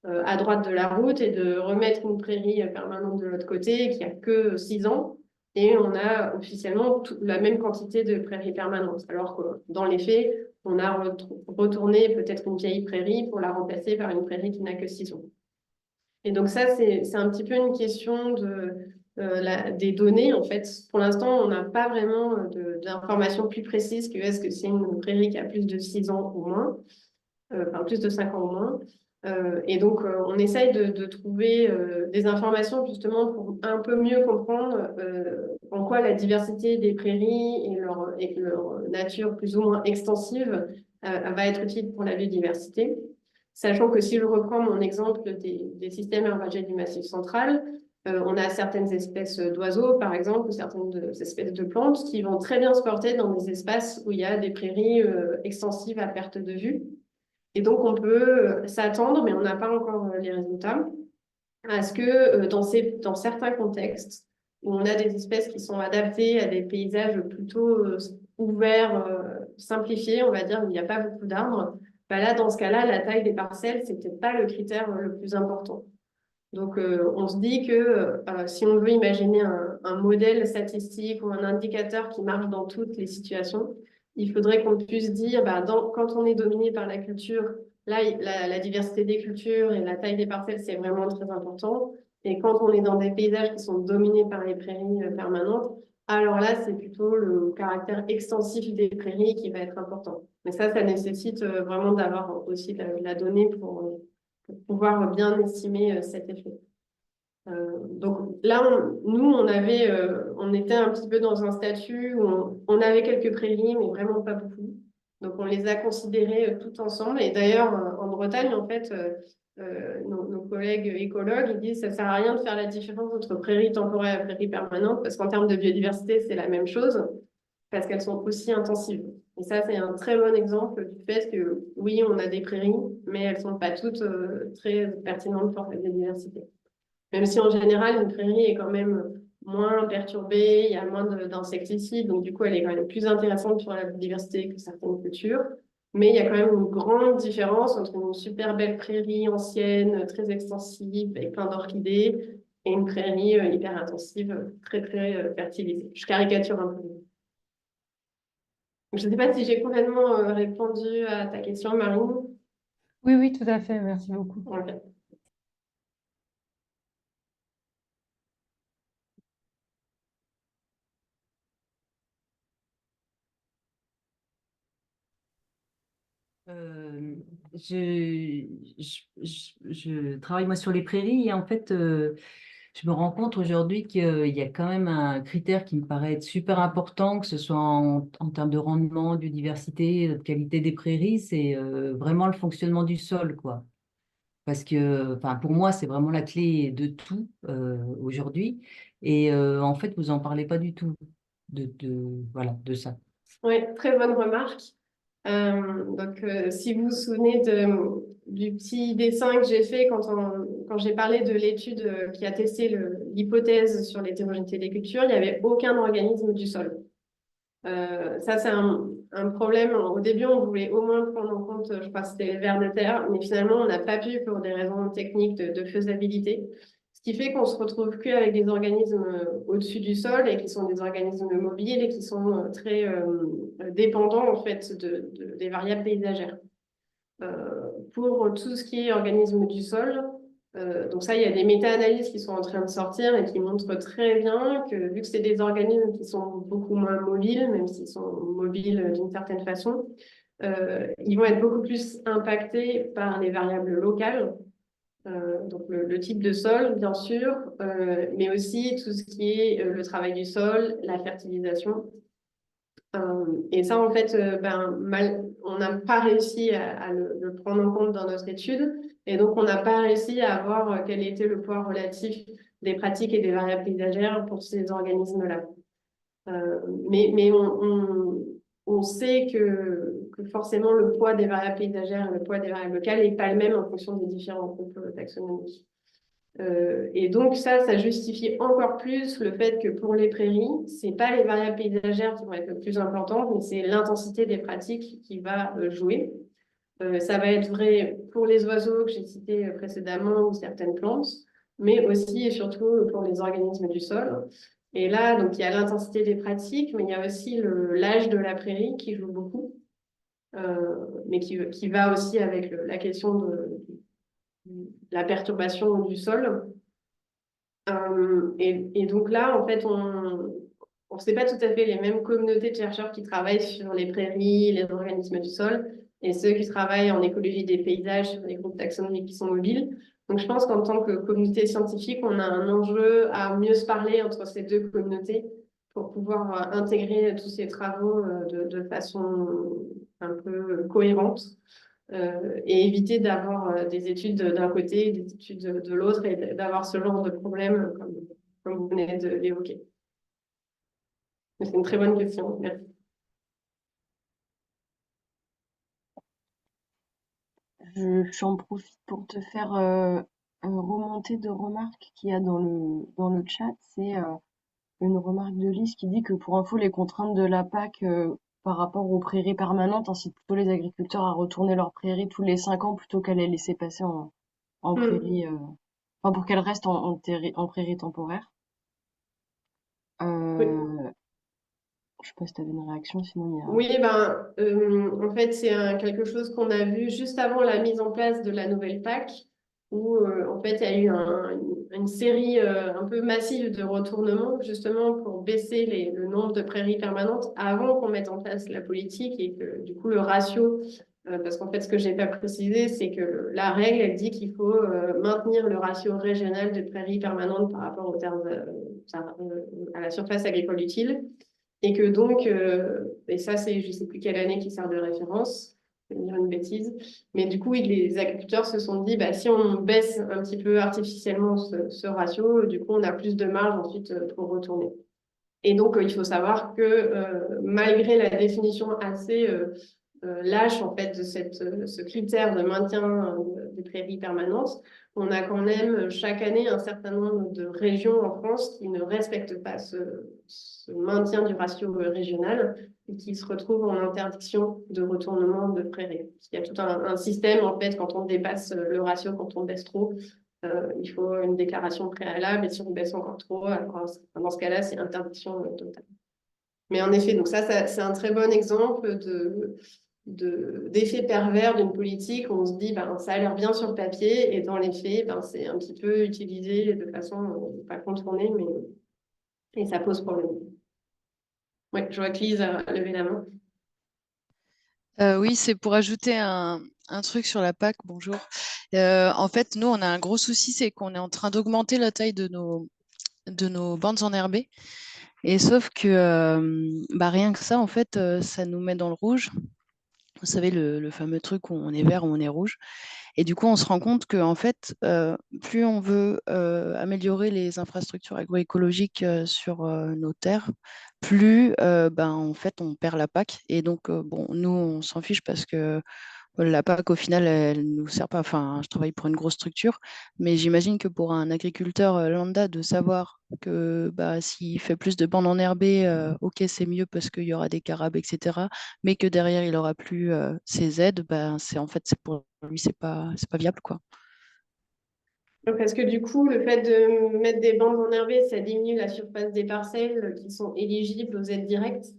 à droite de la route et de remettre une prairie permanente de l'autre côté qui a que 6 ans. Et on a officiellement la même quantité de prairies permanentes. Alors que dans les faits, on a retourné peut-être une vieille prairie pour la remplacer par une prairie qui n'a que 6 ans. Et donc ça, c'est un petit peu une question des données. En fait, pour l'instant, on n'a pas vraiment d'informations plus précises que est-ce que c'est une prairie qui a plus de 6 ans ou moins, enfin plus de 5 ans ou moins. Et donc, on essaye de trouver des informations justement pour un peu mieux comprendre en quoi la diversité des prairies et leur nature plus ou moins extensive va être utile pour la biodiversité. Sachant que si je reprends mon exemple des systèmes herbagés du Massif central, on a certaines espèces d'oiseaux, par exemple, ou certaines espèces de plantes qui vont très bien se porter dans des espaces où il y a des prairies extensives à perte de vue. Et donc, on peut s'attendre, mais on n'a pas encore les résultats, à ce que dans certains contextes où on a des espèces qui sont adaptées à des paysages plutôt ouverts, simplifiés, on va dire, où il n'y a pas beaucoup d'arbres, bah là, dans ce cas-là, la taille des parcelles, c'est peut-être pas le critère le plus important. Donc, on se dit que si on veut imaginer un modèle statistique ou un indicateur qui marche dans toutes les situations, il faudrait qu'on puisse dire, bah, quand on est dominé par la culture, là, la diversité des cultures et la taille des parcelles, c'est vraiment très important. Et quand on est dans des paysages qui sont dominés par les prairies permanentes, alors là, c'est plutôt le caractère extensif des prairies qui va être important. Mais ça nécessite vraiment d'avoir aussi la donnée pour pouvoir bien estimer cet effet. Donc là, on était un petit peu dans un statut où on avait quelques prairies, mais vraiment pas beaucoup. Donc on les a considérées tout ensemble. Et d'ailleurs, en Bretagne, en fait, nos collègues écologues, ils disent que ça sert à rien de faire la différence entre prairies temporaires et prairies permanentes, parce qu'en termes de biodiversité, c'est la même chose, parce qu'elles sont aussi intensives. Et ça, c'est un très bon exemple du fait que oui, on a des prairies, mais elles sont pas toutes très pertinentes pour la biodiversité. Même si en général, une prairie est quand même moins perturbée, il y a moins d'insecticides, donc du coup, elle est quand même plus intéressante pour la biodiversité que certaines cultures. Mais il y a quand même une grande différence entre une super belle prairie ancienne, très extensive, avec plein d'orchidées, et une prairie hyper intensive, très, très fertilisée. Je caricature un peu. Je ne sais pas si j'ai complètement répondu à ta question, Marine. Oui, oui, tout à fait. Merci beaucoup. Ok. Euh, je travaille moi sur les prairies et en fait, je me rends compte aujourd'hui qu'il y a quand même un critère qui me paraît être super important, que ce soit en termes de rendement, de diversité, de qualité des prairies, c'est vraiment le fonctionnement du sol, quoi. Parce que, enfin, pour moi, c'est vraiment la clé de tout aujourd'hui. Et en fait, vous en parlez pas du tout voilà, de ça. Oui, très bonne remarque. Donc, si vous vous souvenez du petit dessin que j'ai fait quand j'ai parlé de l'étude qui a testé l'hypothèse sur l'hétérogénéité des cultures, il n'y avait aucun organisme du sol. Ça, c'est un problème. Au début, on voulait au moins prendre en compte, je crois que c'était les vers de terre, mais finalement, on n'a pas pu pour des raisons techniques de faisabilité. Ce qui fait qu'on se retrouve qu'avec des organismes au-dessus du sol et qui sont des organismes mobiles et qui sont très dépendants en fait des variables paysagères. Pour tout ce qui est organisme du sol, donc ça, il y a des méta-analyses qui sont en train de sortir et qui montrent très bien que vu que c'est des organismes qui sont beaucoup moins mobiles, même s'ils sont mobiles d'une certaine façon, ils vont être beaucoup plus impactés par les variables locales, donc le type de sol, bien sûr, mais aussi tout ce qui est le travail du sol, la fertilisation. Et ça, en fait, on n'a pas réussi à le prendre en compte dans notre étude. Et donc, on n'a pas réussi à voir quel était le poids relatif des pratiques et des variables paysagères pour ces organismes-là. Mais on sait que forcément, le poids des variables paysagères et le poids des variables locales n'est pas le même en fonction des différents groupes taxonomiques. Et donc ça justifie encore plus le fait que pour les prairies, c'est pas les variables paysagères qui vont être le plus importantes, mais c'est l'intensité des pratiques qui va jouer. Ça va être vrai pour les oiseaux que j'ai cités précédemment ou certaines plantes, mais aussi et surtout pour les organismes du sol. Et là, donc il y a l'intensité des pratiques, mais il y a aussi l'âge de la prairie qui joue beaucoup, mais qui va aussi avec la question de la perturbation du sol. Et donc là, en fait, on sait pas tout à fait les mêmes communautés de chercheurs qui travaillent sur les prairies, les organismes du sol, et ceux qui travaillent en écologie des paysages sur les groupes taxonomiques qui sont mobiles. Donc je pense qu'en tant que communauté scientifique, on a un enjeu à mieux se parler entre ces deux communautés pour pouvoir intégrer tous ces travaux de façon un peu cohérente. Et éviter d'avoir des études d'un côté et des études de l'autre et d'avoir ce genre de problème comme vous venez de l'évoquer. C'est une très bonne question. Merci. j'en profite pour te faire remonter de remarques qu'il y a dans le chat. C'est une remarque de Lise qui dit que pour info, les contraintes de la PAC par rapport aux prairies permanentes incitent plutôt les agriculteurs à retourner leurs prairies tous les 5 ans plutôt qu'à les laisser passer en Mm. prairie, enfin pour qu'elles restent en prairie temporaire. Oui. Euh, je sais pas si tu avais une réaction, sinon il y a... Oui, ben, en fait, c'est quelque chose qu'on a vu juste avant la mise en place de la nouvelle PAC, où en fait, il y a eu une série un peu massive de retournements, justement pour baisser le nombre de prairies permanentes avant qu'on mette en place la politique et que du coup, le ratio, parce qu'en fait, ce que j'ai pas précisé, c'est que la règle, elle dit qu'il faut maintenir le ratio régional de prairies permanentes par rapport aux terres, à la surface agricole utile. Et que donc, et ça, c'est je ne sais plus quelle année qui sert de référence, je vais dire une bêtise, mais du coup, les agriculteurs se sont dit, bah, si on baisse un petit peu artificiellement ce ratio, du coup, on a plus de marge ensuite pour retourner. Et donc, il faut savoir que malgré la définition assez lâche en fait de ce critère de maintien des prairies permanentes, on a quand même chaque année un certain nombre de régions en France qui ne respectent pas ce maintien du ratio régional et qui se retrouvent en interdiction de retournement de prairies. Il y a tout un système en fait quand on dépasse le ratio, quand on baisse trop. Il faut une déclaration préalable et si on baisse encore trop, alors, dans ce cas-là, c'est interdiction totale. Mais en effet, donc ça c'est un très bon exemple d'effet pervers d'une politique où on se dit ben, ça a l'air bien sur le papier et dans les faits, ben, c'est un petit peu utilisé de façon pas contournée, mais et ça pose problème. Ouais, je vois que Lise a levé la main. Oui, c'est pour ajouter un truc sur la PAC. Bonjour. En fait, nous, on a un gros souci, c'est qu'on est en train d'augmenter la taille de nos bandes enherbées. Et sauf que bah, rien que ça, en fait, ça nous met dans le rouge. Vous savez, le fameux truc où on est vert, où on est rouge. Et du coup, on se rend compte que, en fait, plus on veut améliorer les infrastructures agroécologiques sur nos terres, plus ben, en fait, on perd la PAC. Et donc, bon, nous, on s'en fiche parce que la PAC, au final, elle ne nous sert pas. Enfin, je travaille pour une grosse structure, mais j'imagine que pour un agriculteur lambda, de savoir que bah, s'il fait plus de bandes enherbées, ok, c'est mieux parce qu'il y aura des carabes, etc. Mais que derrière, il n'aura plus ses aides, bah, c'est en fait, c'est pour lui, c'est pas viable, quoi. Parce que du coup, le fait de mettre des bandes enherbées, ça diminue la surface des parcelles qui sont éligibles aux aides directes.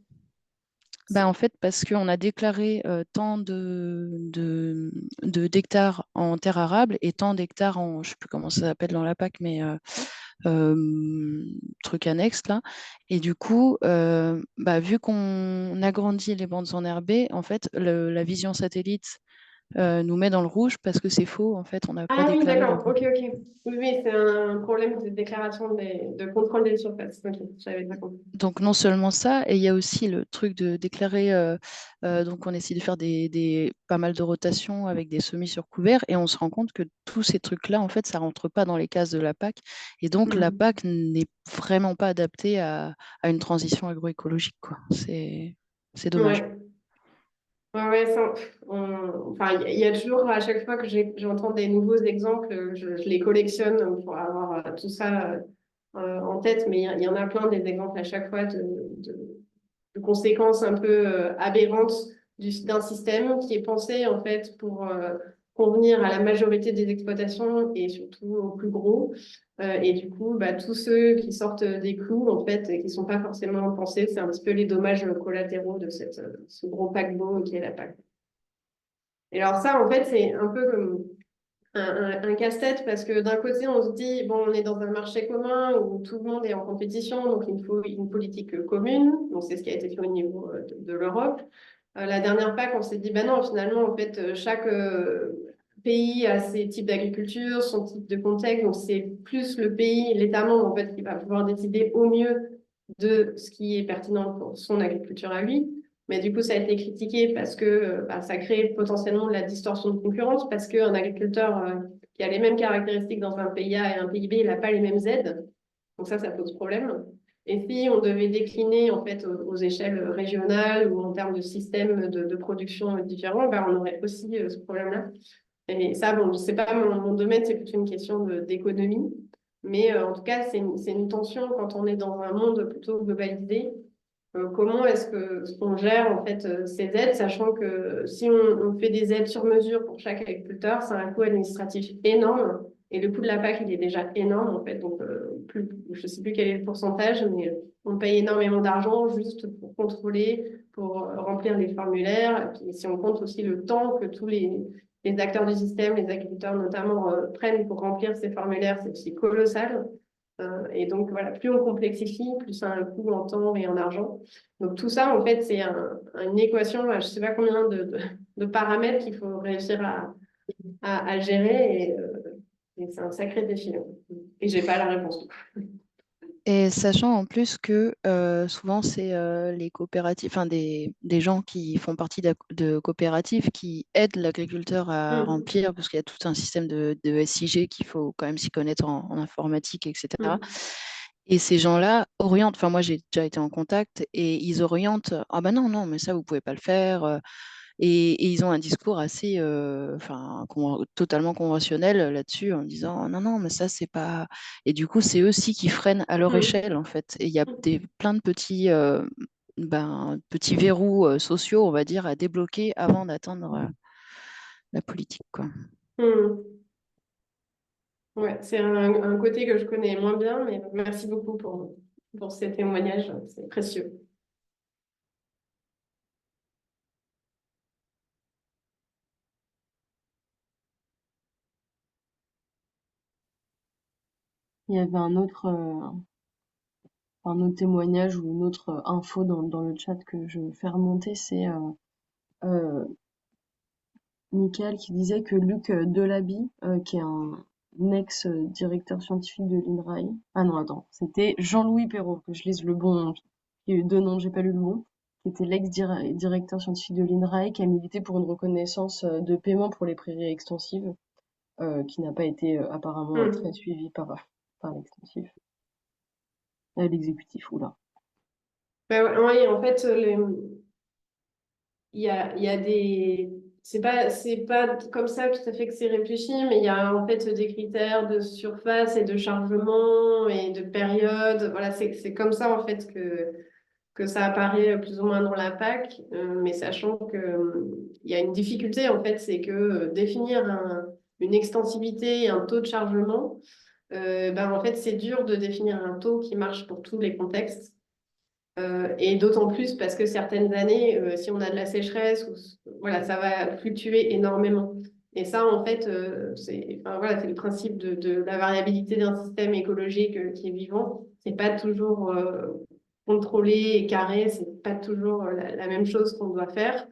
Ben, en fait, parce qu'on a déclaré tant d'hectares en terre arable et tant d'hectares en, je ne sais plus comment ça s'appelle dans la PAC, mais truc annexe là. Et du coup, bah, vu qu'on agrandit les bandes enherbées, en fait, la vision satellite nous met dans le rouge parce que c'est faux. En fait, on n'a pas Ah oui, déclaré le d'accord. bon. Ok, ok. Oui, oui, c'est un problème de déclaration de contrôle des surfaces. Ok, j'avais pas compris. Donc non seulement ça, et il y a aussi le truc de déclarer, donc on essaie de faire pas mal de rotations avec des semis sur couvert, et on se rend compte que tous ces trucs-là, en fait, ça rentre pas dans les cases de la PAC, et donc la Mhm. PAC n'est vraiment pas adaptée à une transition agroécologique, quoi. C'est dommage. Ouais. Ouais, ouais, enfin, il y a toujours, à chaque fois que j'entends des nouveaux exemples, je les collectionne pour avoir tout ça en tête, mais il y en a plein des exemples à chaque fois de conséquences un peu aberrantes d'un système qui est pensé en fait pour convenir à la majorité des exploitations et surtout aux plus gros. Et du coup, bah, tous ceux qui sortent des clous, en fait, et qui ne sont pas forcément pensés, c'est un petit peu les dommages collatéraux de ce gros paquebot qui est la PAC. Et alors ça, en fait, c'est un peu comme un casse-tête parce que d'un côté, on se dit, bon, on est dans un marché commun où tout le monde est en compétition, donc il faut une politique commune. Donc c'est ce qui a été fait au niveau de l'Europe. La dernière PAC, on s'est dit, ben non, finalement, en fait, chaque pays a ses types d'agriculture, son type de contexte. Donc c'est plus le pays, l'État membre, en fait, qui va pouvoir décider au mieux de ce qui est pertinent pour son agriculture à lui. Mais du coup, ça a été critiqué parce que bah, ça crée potentiellement de la distorsion de concurrence, parce qu'un agriculteur qui a les mêmes caractéristiques dans un pays A et un pays B, il n'a pas les mêmes aides. Donc ça pose problème. Et si on devait décliner en fait aux échelles régionales ou en termes de systèmes de production différents, ben, on aurait aussi ce problème-là. Et ça, bon, je sais pas, mon domaine, c'est plutôt une question d'économie. Mais en tout cas, c'est une tension quand on est dans un monde plutôt globalisé. Comment est-ce qu'on gère en fait ces aides, sachant que si on fait des aides sur mesure pour chaque agriculteur, c'est un coût administratif énorme. Et le coût de la PAC, il est déjà énorme en fait. Donc, je ne sais plus quel est le pourcentage, mais on paye énormément d'argent juste pour contrôler, pour remplir les formulaires. Et puis, si on compte aussi le temps que tous les acteurs du système, les agriculteurs notamment, prennent pour remplir ces formulaires, c'est aussi colossal. Et donc, voilà, plus on complexifie, plus ça a un coût en temps et en argent. Donc, tout ça, en fait, c'est une équation à je ne sais pas combien de paramètres qu'il faut réussir à gérer. Et c'est un sacré défi. Et je n'ai pas la réponse. Et sachant en plus que souvent, c'est les coopératives, enfin des gens qui font partie de coopératives qui aident l'agriculteur à Mm, remplir, parce qu'il y a tout un système de SIG qu'il faut quand même s'y connaître en informatique, etc. mm, Et ces gens-là orientent, enfin moi j'ai déjà été en contact, et ils orientent, ah ben non, non, mais ça, vous pouvez pas le faire. Et ils ont un discours assez, enfin, totalement conventionnel là-dessus, en disant non, non, mais ça, c'est pas. Et du coup, c'est eux aussi qui freinent à leur mm. échelle, en fait. Et il y a plein de petits verrous sociaux, on va dire, à débloquer avant d'atteindre la politique, quoi. Mm. Ouais, c'est un côté que je connais moins bien, mais merci beaucoup pour ces témoignages, c'est précieux. Il y avait un autre témoignage ou une autre info dans le chat que je fais remonter, c'est euh, Michael qui disait que Luc Delaby, qui est un ex-directeur scientifique de l'INRAE, ah non, attends, c'était Jean-Louis Perrault, que je lise le bon, il y a eu deux noms, j'ai pas lu le bon, qui était l'ex-directeur scientifique de l'INRAE, qui a milité pour une reconnaissance de paiement pour les prairies extensives, qui n'a pas été apparemment très Mm. suivie par l'exécutif, oula. Ben ouais, ouais, en fait, il y a des. C'est pas comme ça tout à fait que c'est réfléchi, mais il y a en fait des critères de surface et de chargement et de période. Voilà, c'est comme ça en fait que ça apparaît plus ou moins dans la PAC, mais sachant que il y a une difficulté en fait, c'est que définir une extensivité et un taux de chargement, ben, en fait, c'est dur de définir un taux qui marche pour tous les contextes. Et d'autant plus parce que certaines années, si on a de la sécheresse, voilà, ça va fluctuer énormément. Et ça, en fait, enfin, voilà, c'est le principe de la variabilité d'un système écologique qui est vivant. C'est pas toujours contrôlé et carré, c'est pas toujours la même chose qu'on doit faire.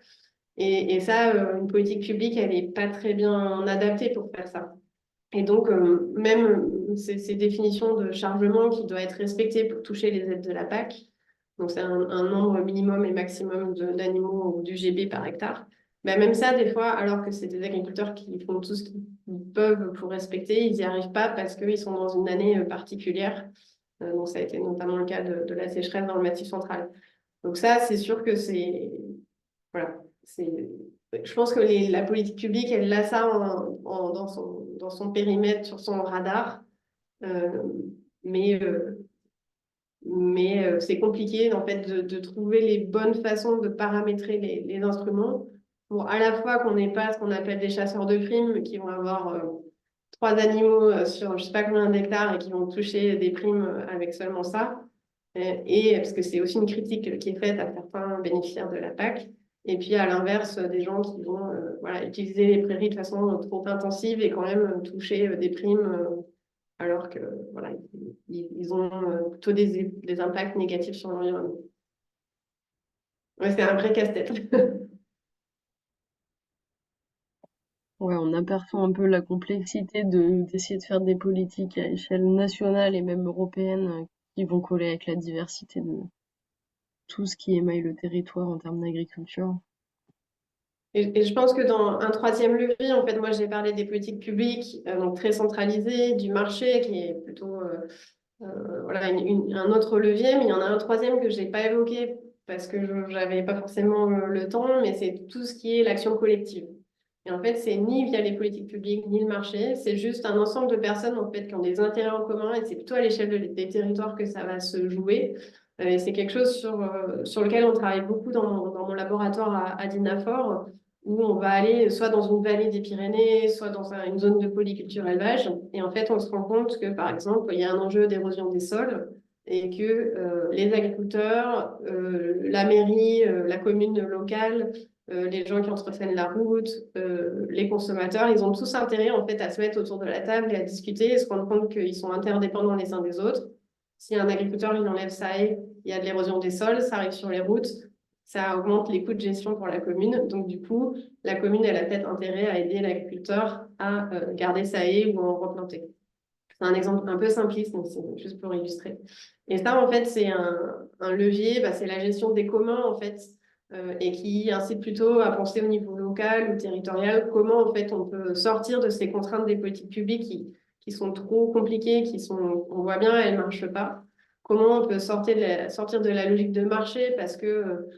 Et ça, une politique publique, elle est pas très bien adaptée pour faire ça. Et donc, même ces définitions de chargement qui doivent être respectées pour toucher les aides de la PAC, donc c'est un nombre minimum et maximum d'animaux ou d'UGB par hectare, ben même ça, des fois, alors que c'est des agriculteurs qui font tout ce qu'ils peuvent pour respecter, ils n'y arrivent pas parce qu'ils sont dans une année particulière. Donc, ça a été notamment le cas de la sécheresse dans le Massif central. Donc ça, c'est sûr que c'est voilà. Je pense que la politique publique, elle a ça dans son périmètre, sur son radar. Euh, mais c'est compliqué en fait, de trouver les bonnes façons de paramétrer les instruments pour à la fois qu'on n'ait pas ce qu'on appelle des chasseurs de primes qui vont avoir trois animaux sur je sais pas combien d'hectares et qui vont toucher des primes avec seulement ça. Et parce que c'est aussi une critique qui est faite à certains bénéficiaires de la PAC. Et puis à l'inverse, des gens qui vont voilà, utiliser les prairies de façon trop intensive et quand même toucher des primes alors que voilà, ils ont plutôt des impacts négatifs sur l'environnement. Ouais, c'est un vrai casse-tête. Ouais, on aperçoit un peu la complexité d'essayer de faire des politiques à échelle nationale et même européenne qui vont coller avec la diversité de tout ce qui émaille le territoire en termes d'agriculture. Et je pense que dans un troisième levier, en fait, moi j'ai parlé des politiques publiques, donc très centralisées, du marché, qui est plutôt voilà, un autre levier, mais il y en a un troisième que je n'ai pas évoqué parce que je n'avais pas forcément le temps, mais c'est tout ce qui est l'action collective. Et en fait, c'est ni via les politiques publiques, ni le marché, c'est juste un ensemble de personnes en fait, qui ont des intérêts en commun et c'est plutôt à l'échelle des territoires que ça va se jouer. Et c'est quelque chose sur lequel on travaille beaucoup dans mon laboratoire à Dinafor, où on va aller soit dans une vallée des Pyrénées, soit dans une zone de polyculture élevage. Et en fait, on se rend compte que, par exemple, il y a un enjeu d'érosion des sols et que les agriculteurs, la mairie, la commune locale, les gens qui entretiennent la route, les consommateurs, ils ont tous intérêt en fait à se mettre autour de la table et à discuter et se rendre compte qu'ils sont interdépendants les uns des autres. Si un agriculteur il enlève sa haie, il y a de l'érosion des sols, ça arrive sur les routes, ça augmente les coûts de gestion pour la commune. Donc du coup, la commune elle a peut-être intérêt à aider l'agriculteur à garder sa haie ou à en replanter. C'est un exemple un peu simpliste, mais c'est juste pour illustrer. Et ça, en fait, c'est un levier, c'est la gestion des communs, en fait, et qui incite plutôt à penser au niveau local ou territorial, comment, en fait, on peut sortir de ces contraintes des politiques publiques qui sont trop compliquées, on voit bien, elles ne marchent pas. Comment on peut sortir de la logique de marché parce que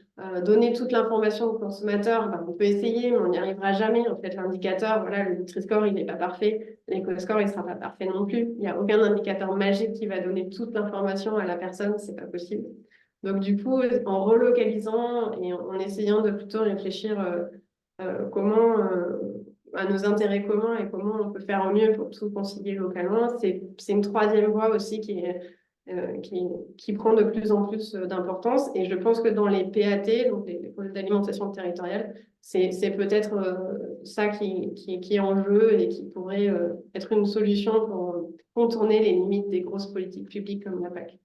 donner toute l'information au consommateur, on peut essayer, mais on n'y arrivera jamais. En fait, l'indicateur, voilà, le Nutri-Score, il n'est pas parfait. L'Eco-Score, il ne sera pas parfait non plus. Il n'y a aucun indicateur magique qui va donner toute l'information à la personne, c'est pas possible. Donc, du coup, en relocalisant et en essayant de plutôt réfléchir comment à nos intérêts communs et comment on peut faire au mieux pour tout concilier localement, c'est une troisième voie aussi qui prend de plus en plus d'importance. Et je pense que dans les PAT, donc les projets d'alimentation territoriale, c'est peut-être ça qui est en jeu et qui pourrait être une solution pour contourner les limites des grosses politiques publiques comme la PAC.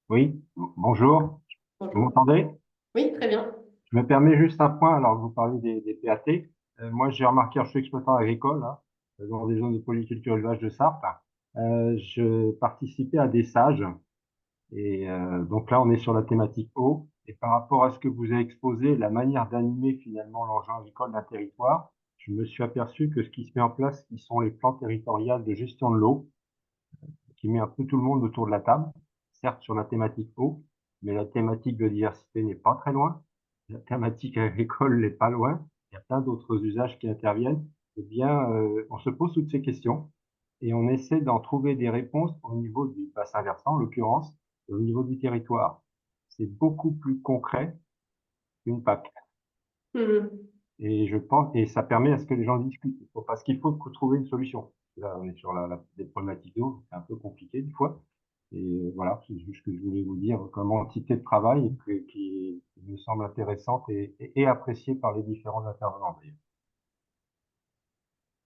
Oui, bonjour. Vous m'entendez? Oui, très bien. Je me permets juste un point, alors que vous parlez des PAT. Moi, j'ai remarqué, je suis exploitant agricole, hein, dans des zones de polyculture élevage de Sarthe. Je participais à des SAGE. Et donc là, on est sur la thématique eau. Et par rapport à ce que vous avez exposé, la manière d'animer finalement l'enjeu agricole d'un territoire, je me suis aperçu que ce qui se met en place, qui sont les plans territoriaux de gestion de l'eau, qui met un peu tout le monde autour de la table, certes sur la thématique eau, mais la thématique biodiversité n'est pas très loin, la thématique agricole n'est pas loin, il y a plein d'autres usages qui interviennent. Eh bien, on se pose toutes ces questions et on essaie d'en trouver des réponses au niveau du bassin versant, en l'occurrence, et au niveau du territoire. C'est beaucoup plus concret qu'une PAC. Et je pense, et ça permet à ce que les gens discutent. Parce qu'il faut trouver une solution. Là, on est sur des problématiques d'eau, c'est un peu compliqué des fois. Et voilà, c'est juste ce que je voulais vous dire comme entité de travail qui me semble intéressante et appréciée par les différents intervenants d'ailleurs.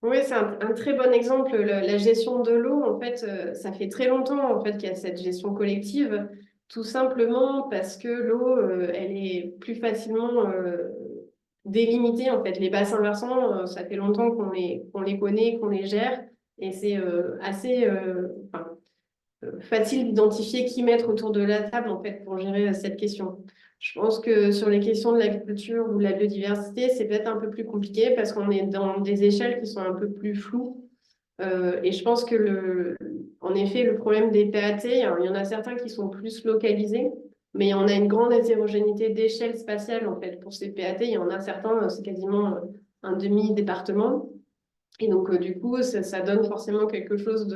Oui, c'est un très bon exemple. La gestion de l'eau, en fait, ça fait très longtemps en fait, qu'il y a cette gestion collective, tout simplement parce que l'eau, elle est plus facilement délimitée. En fait, les bassins versants, ça fait longtemps qu'on les connaît, qu'on les gère, et c'est assez facile d'identifier qui mettre autour de la table en fait pour gérer cette question. Je pense que sur les questions de l'agriculture ou de la biodiversité, c'est peut-être un peu plus compliqué parce qu'on est dans des échelles qui sont un peu plus floues. Et je pense que en effet, le problème des PAT, alors, il y en a certains qui sont plus localisés, mais on a une grande hétérogénéité d'échelle spatiale en fait pour ces PAT. Il y en a certains, c'est quasiment un demi-département. Et donc, du coup, ça donne forcément quelque chose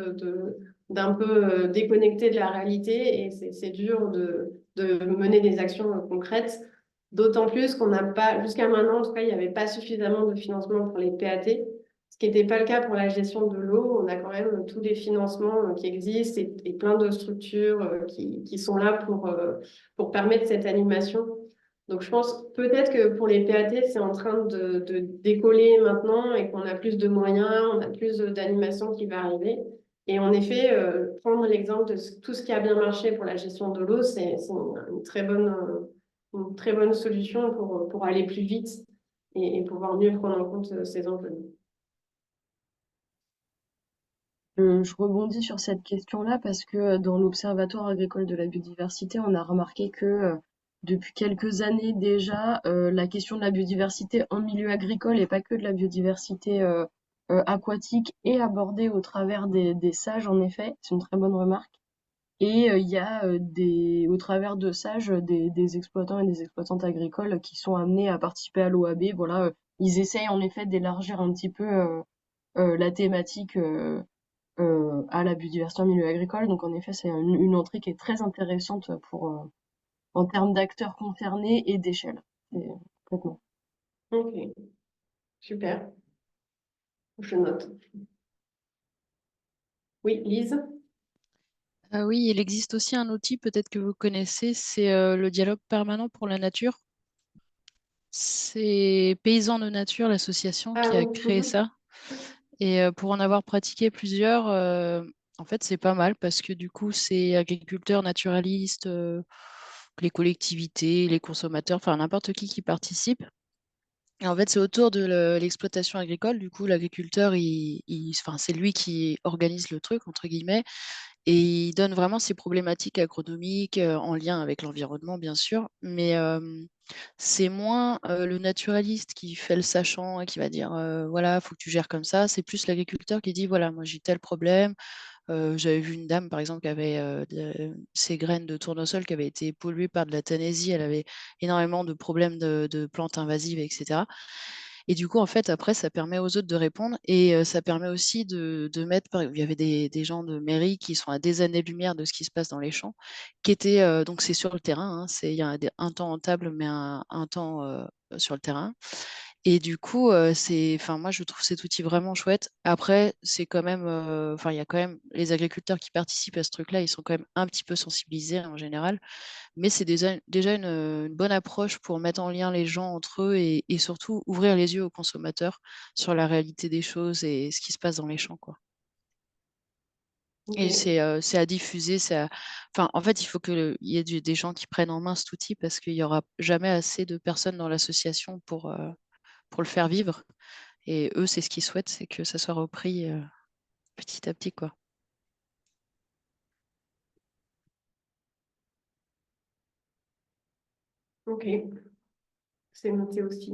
d'un peu déconnecté de la réalité et c'est dur de mener des actions concrètes. D'autant plus qu'on n'a pas, jusqu'à maintenant, en tout cas, il n'y avait pas suffisamment de financement pour les PAT, ce qui n'était pas le cas pour la gestion de l'eau. On a quand même tous les financements qui existent et plein de structures qui sont là pour permettre cette animation. Donc, je pense peut-être que pour les PAT, c'est en train de décoller maintenant et qu'on a plus de moyens, on a plus d'animation qui va arriver. Et en effet, prendre l'exemple de tout ce qui a bien marché pour la gestion de l'eau, c'est une très bonne solution pour aller plus vite et pouvoir mieux prendre en compte ces enjeux. Je rebondis sur cette question-là parce que dans l'Observatoire agricole de la biodiversité, on a remarqué que depuis quelques années déjà, la question de la biodiversité en milieu agricole et pas que de la biodiversité aquatique est abordée au travers des SAGE, en effet. C'est une très bonne remarque. Et il y a au travers de Sage, des exploitants et des exploitantes agricoles qui sont amenés à participer à l'OAB. Voilà, ils essayent en effet d'élargir un petit peu la thématique à la biodiversité en milieu agricole. Donc en effet, c'est une entrée qui est très intéressante en termes d'acteurs concernés et d'échelle. Complètement. Ok, super. Je note. Oui, Lise? Ah oui, il existe aussi un outil, peut-être que vous connaissez, c'est le dialogue permanent pour la nature. C'est Paysans de Nature, l'association Ah qui a oui. créé ça. Et pour en avoir pratiqué plusieurs, en fait, c'est pas mal parce que du coup, c'est agriculteurs, naturalistes, les collectivités, les consommateurs, enfin n'importe qui participe. Et en fait, c'est autour de l'exploitation agricole. Du coup, l'agriculteur, enfin, c'est lui qui organise le truc, entre guillemets, et il donne vraiment ses problématiques agronomiques en lien avec l'environnement, bien sûr. Mais c'est moins le naturaliste qui fait le sachant et qui va dire voilà, faut que tu gères comme ça. C'est plus l'agriculteur qui dit voilà, moi j'ai tel problème. J'avais vu une dame, par exemple, qui avait ses graines de tournesol qui avaient été polluées par de la tanaisie. Elle avait énormément de problèmes de plantes invasives, etc. Et du coup, en fait, après, ça permet aux autres de répondre et ça permet aussi de mettre. Il y avait des gens de mairie qui sont à des années-lumière de ce qui se passe dans les champs, qui étaient. Donc, c'est sur le terrain. Hein, il y a un temps en table, mais un temps sur le terrain. Et du coup, enfin, moi, je trouve cet outil vraiment chouette. Après, c'est quand même, enfin, il y a quand même les agriculteurs qui participent à ce truc-là, ils sont quand même un petit peu sensibilisés en général, mais c'est déjà une bonne approche pour mettre en lien les gens entre eux et surtout ouvrir les yeux aux consommateurs sur la réalité des choses et ce qui se passe dans les champs, quoi. Et Ok. c'est à diffuser, enfin, en fait, il faut qu'il y ait des gens qui prennent en main cet outil parce qu'il n'y aura jamais assez de personnes dans l'association pour le faire vivre. Et eux, c'est ce qu'ils souhaitent, c'est que ça soit repris petit à petit, quoi. Ok, c'est noté aussi.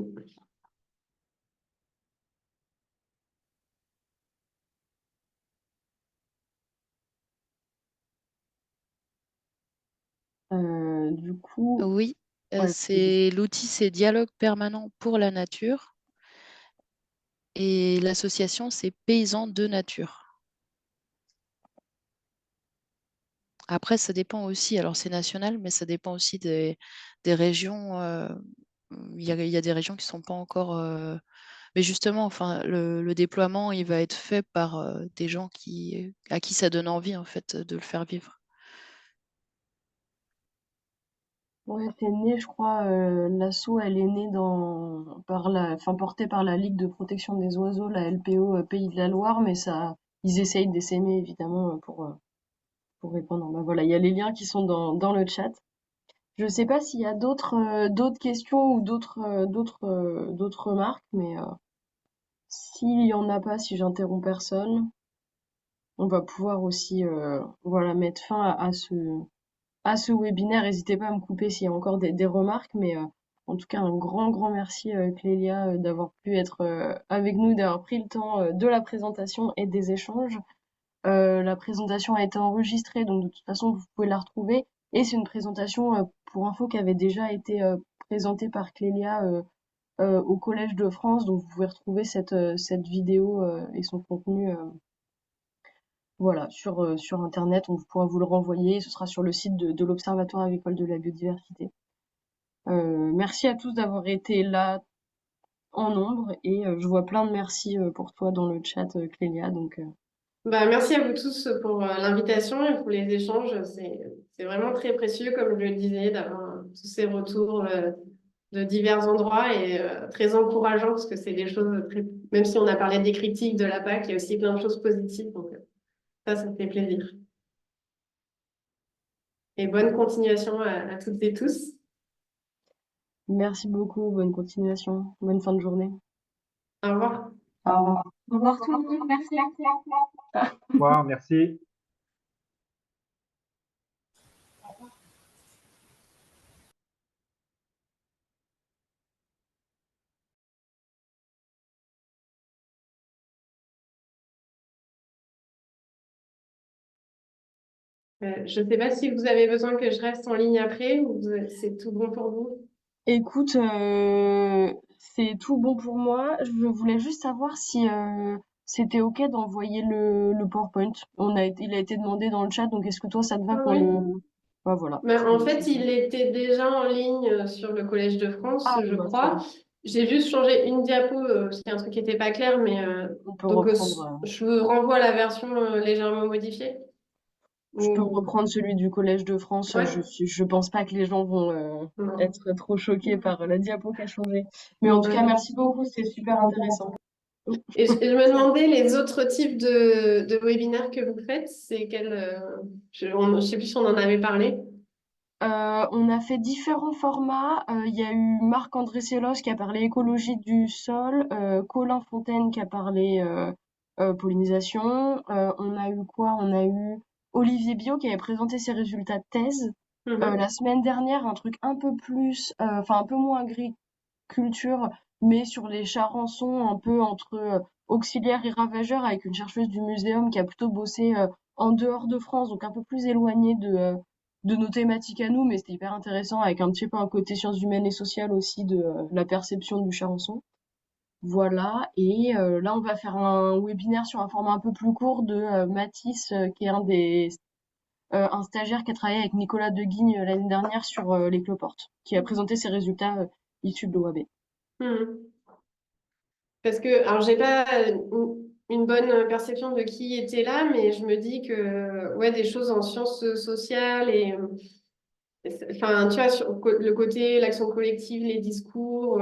Du coup, Oui, ouais, l'outil, c'est Dialogue permanent pour la nature et l'association, c'est Paysans de Nature. Après, ça dépend aussi, alors c'est national, mais ça dépend aussi des régions. Il y a des régions qui ne sont pas encore. Mais justement, enfin, le déploiement, il va être fait par des gens à qui ça donne envie, en fait, de le faire vivre. ouais, c'est né, je crois, l'asso, elle est née enfin, portée par la Ligue de protection des oiseaux, la LPO Pays de la Loire, mais ils essayent d'essaimer évidemment pour répondre. Bah voilà, il y a les liens qui sont dans le chat. Je sais pas s'il y a d'autres questions ou d'autres remarques, mais s'il y en a pas, si j'interromps personne, on va pouvoir aussi, voilà, mettre fin à ce webinaire. N'hésitez pas à me couper s'il y a encore des remarques, mais en tout cas, un grand merci, Clélia, d'avoir pu être avec nous, d'avoir pris le temps de la présentation et des échanges. La présentation a été enregistrée, donc de toute façon, vous pouvez la retrouver. Et c'est une présentation, pour info, qui avait déjà été présentée par Clélia au Collège de France, donc vous pouvez retrouver cette vidéo et son contenu voilà, sur Internet. On pourra vous le renvoyer. Ce sera sur le site de l'Observatoire agricole de la biodiversité. Merci à tous d'avoir été là en nombre et je vois plein de merci pour toi dans le chat, Clélia. Donc, Bah, merci à vous tous pour l'invitation et pour les échanges. C'est vraiment très précieux, comme je le disais, d'avoir tous ces retours de divers endroits et très encourageants parce que c'est des choses très... Même si on a parlé des critiques de la PAC, il y a aussi plein de choses positives. Donc ça fait plaisir. Et bonne continuation à toutes et tous. merci beaucoup, bonne continuation, bonne fin de journée. Au revoir. Au revoir. Au revoir tout le monde, merci. Au revoir, merci. Je ne sais pas si vous avez besoin que je reste en ligne après ou c'est tout bon pour vous. Écoute, c'est tout bon pour moi. Je voulais juste savoir si c'était OK d'envoyer le PowerPoint. Il a été demandé dans le chat, donc est-ce que toi, ça te va Ah qu'on oui. le... Ouais, voilà. Mais en fait, il était déjà en ligne sur le Collège de France, Ah, je bon, bah, très crois. bien. J'ai juste changé une diapo, parce qu'il y a un truc qui n'était pas clair, mais On peut donc reprendre, je vous renvoie la version légèrement modifiée. je peux Ou... reprendre celui du Collège de France. Ouais. Je pense pas que les gens vont Non. être trop choqués par la diapo qui a changé. Mais en tout cas, Ouais. merci beaucoup, c'est super intéressant. Et je me demandais les autres types de webinaires que vous faites, c'est quel je sais plus si on en avait parlé. On a fait différents formats. Il y a eu Marc-André Sellos qui a parlé écologie du sol, Colin Fontaine qui a parlé pollinisation. On a eu quoi? On a eu Olivier Bio qui avait présenté ses résultats de thèse. Mhm. La semaine dernière, un truc un peu plus, enfin un peu moins agriculture, mais sur les charançons, un peu entre auxiliaires et ravageurs, avec une chercheuse du muséum qui a plutôt bossé en dehors de France, donc un peu plus éloignée de nos thématiques à nous, mais c'était hyper intéressant avec un petit peu un côté sciences humaines et sociales aussi de la perception du charançon. Voilà, et là on va faire un webinaire sur un format un peu plus court de Mathis, qui est un stagiaire qui a travaillé avec Nicolas Deguigne l'année dernière sur les cloportes, qui a présenté ses résultats issus de l'OAB. Mhm. Parce que, alors, j'ai pas une bonne perception de qui était là, mais je me dis que, ouais, des choses en sciences sociales et, enfin, tu vois, sur le côté, l'action collective, les discours,